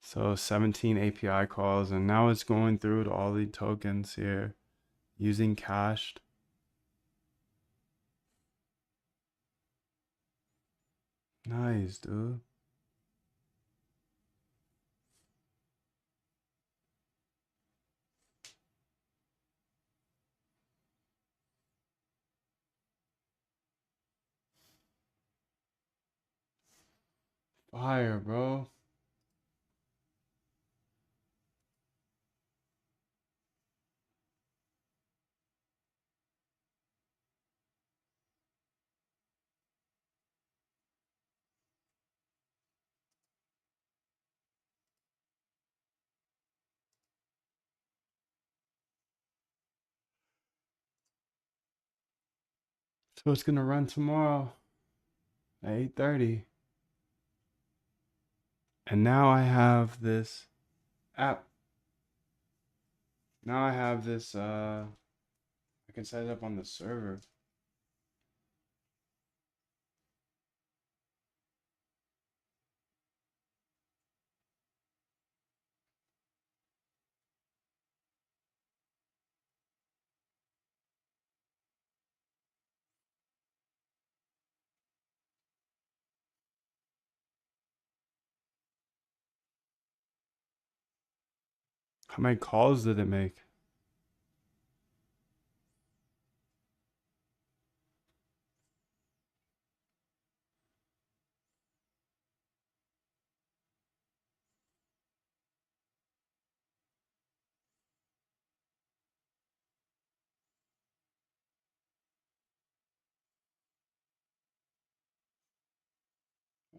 So 17 API calls, and now it's going through to all the tokens here using cached. Nice, dude. Fire, bro. So it's gonna run tomorrow at 8:30. And now I have this app. Now I have this, I can set it up on the server. How many calls did it make?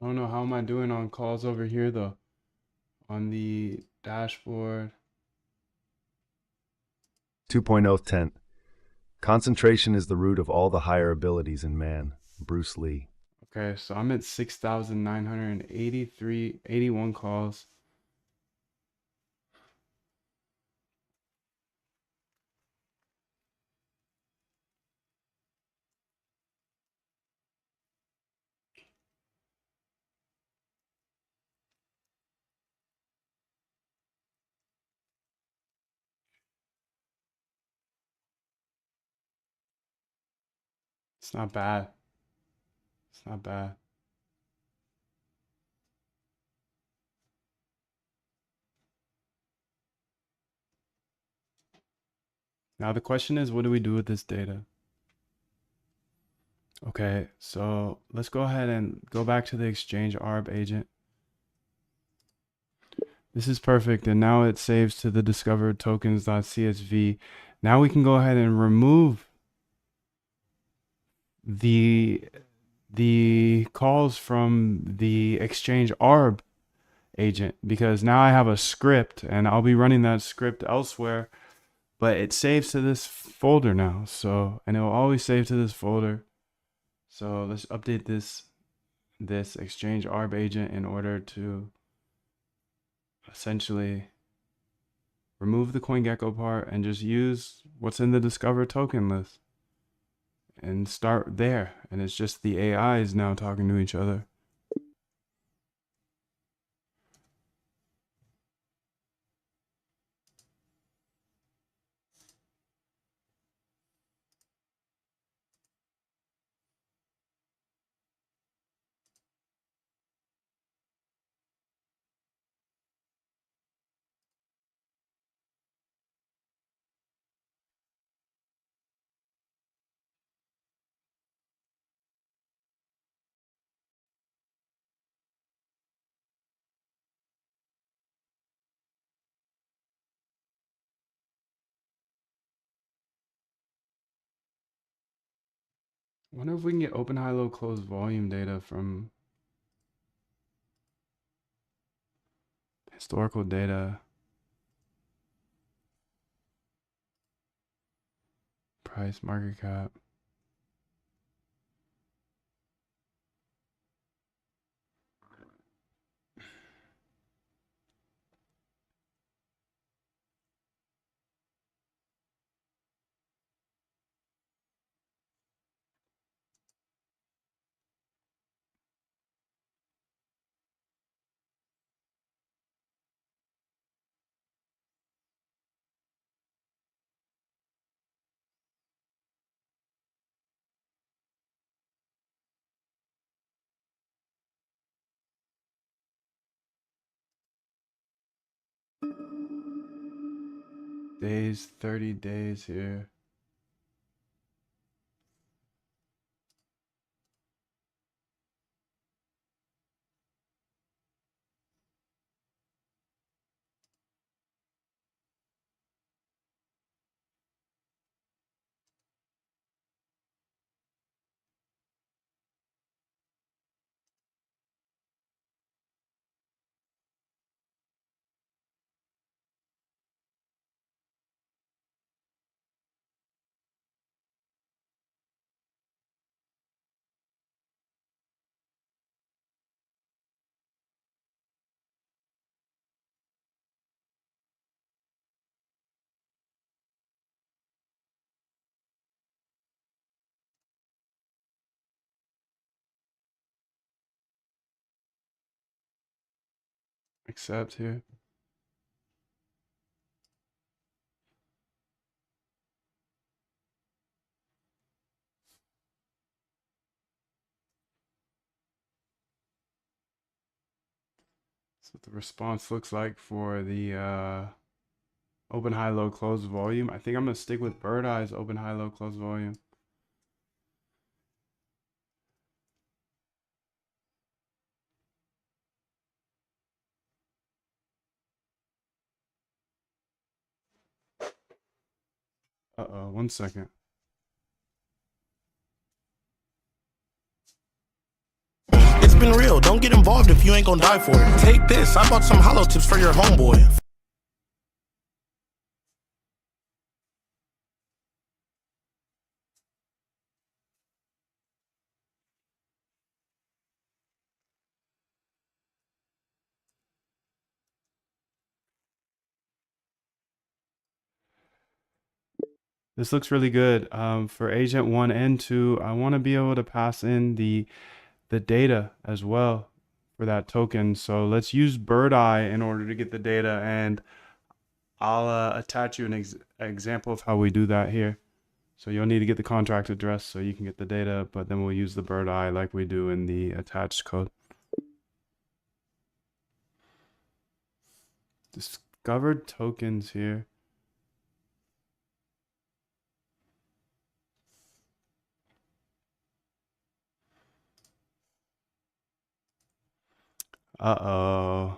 I don't know, how am I doing on calls over here though? On the dashboard. 2.0 tent. Concentration is the root of all the higher abilities in man. Bruce Lee. Okay, so I'm at 6,981 calls. It's not bad. It's not bad. Now the question is, what do we do with this data? Okay, so let's go ahead and go back to the Exchange ARB agent. This is perfect, and now it saves to the discovered tokens.csv. Now we can go ahead and remove the calls from the Exchange ARB agent, because now I have a script and I'll be running that script elsewhere, but it saves to this folder now. So, and it will always save to this folder. So let's update this Exchange ARB agent in order to essentially remove the CoinGecko part and just use what's in the Discover token list and start there. And it's just the AIs now talking to each other. I wonder if we can get open, high, low, close volume data from historical data. Price, market cap. Days, 30 days here. accept here. That's what the response looks like for the open, high, low, close volume. I think I'm gonna stick with Bird Eye's open, high, low, close volume. Uh-oh, 1 second. It's been real. Don't get involved if you ain't gonna die for it. Take this. I bought some hollow tips for your homeboy. This looks really good. For agent 1 and 2, I want to be able to pass in the data as well for that token. So let's use Bird Eye in order to get the data, and I'll attach you an example of how we do that here. So you'll need to get the contract address so you can get the data, but then we'll use the Bird Eye like we do in the attached code. Discovered tokens here. Uh-oh.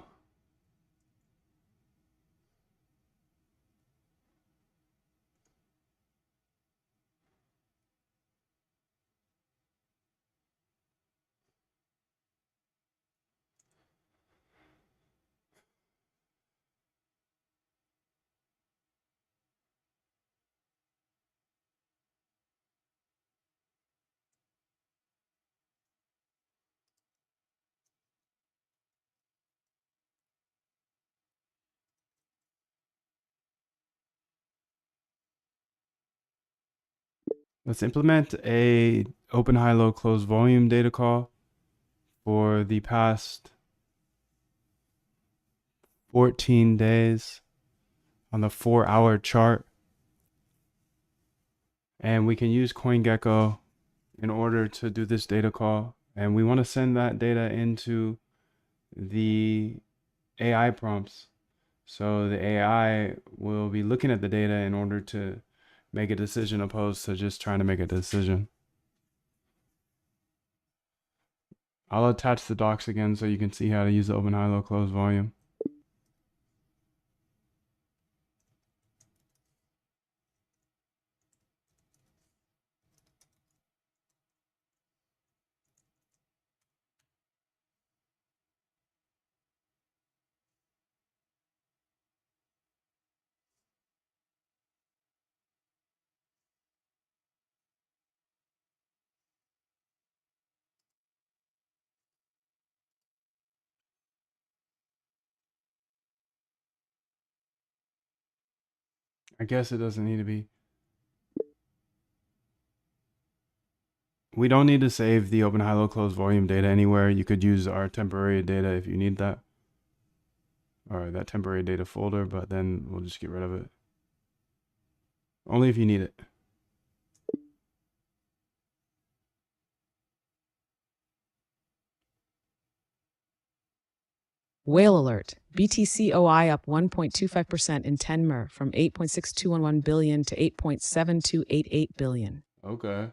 Let's implement a open, high, low, close volume data call for the past 14 days on the 4-hour chart. And we can use CoinGecko in order to do this data call. And we want to send that data into the AI prompts. So the AI will be looking at the data in order to make a decision, opposed to just trying to make a decision. I'll attach the docs again so you can see how to use the open, high, low, close volume. I guess it doesn't need to be. We don't need to save the open, high, low, close volume data anywhere. You could use our temporary data if you need that, or that temporary data folder, but then we'll just get rid of it. Only if you need it. Whale alert. BTC-OI up 1.25% in 10 MER from 8.6211 billion to 8.7288 billion. Okay.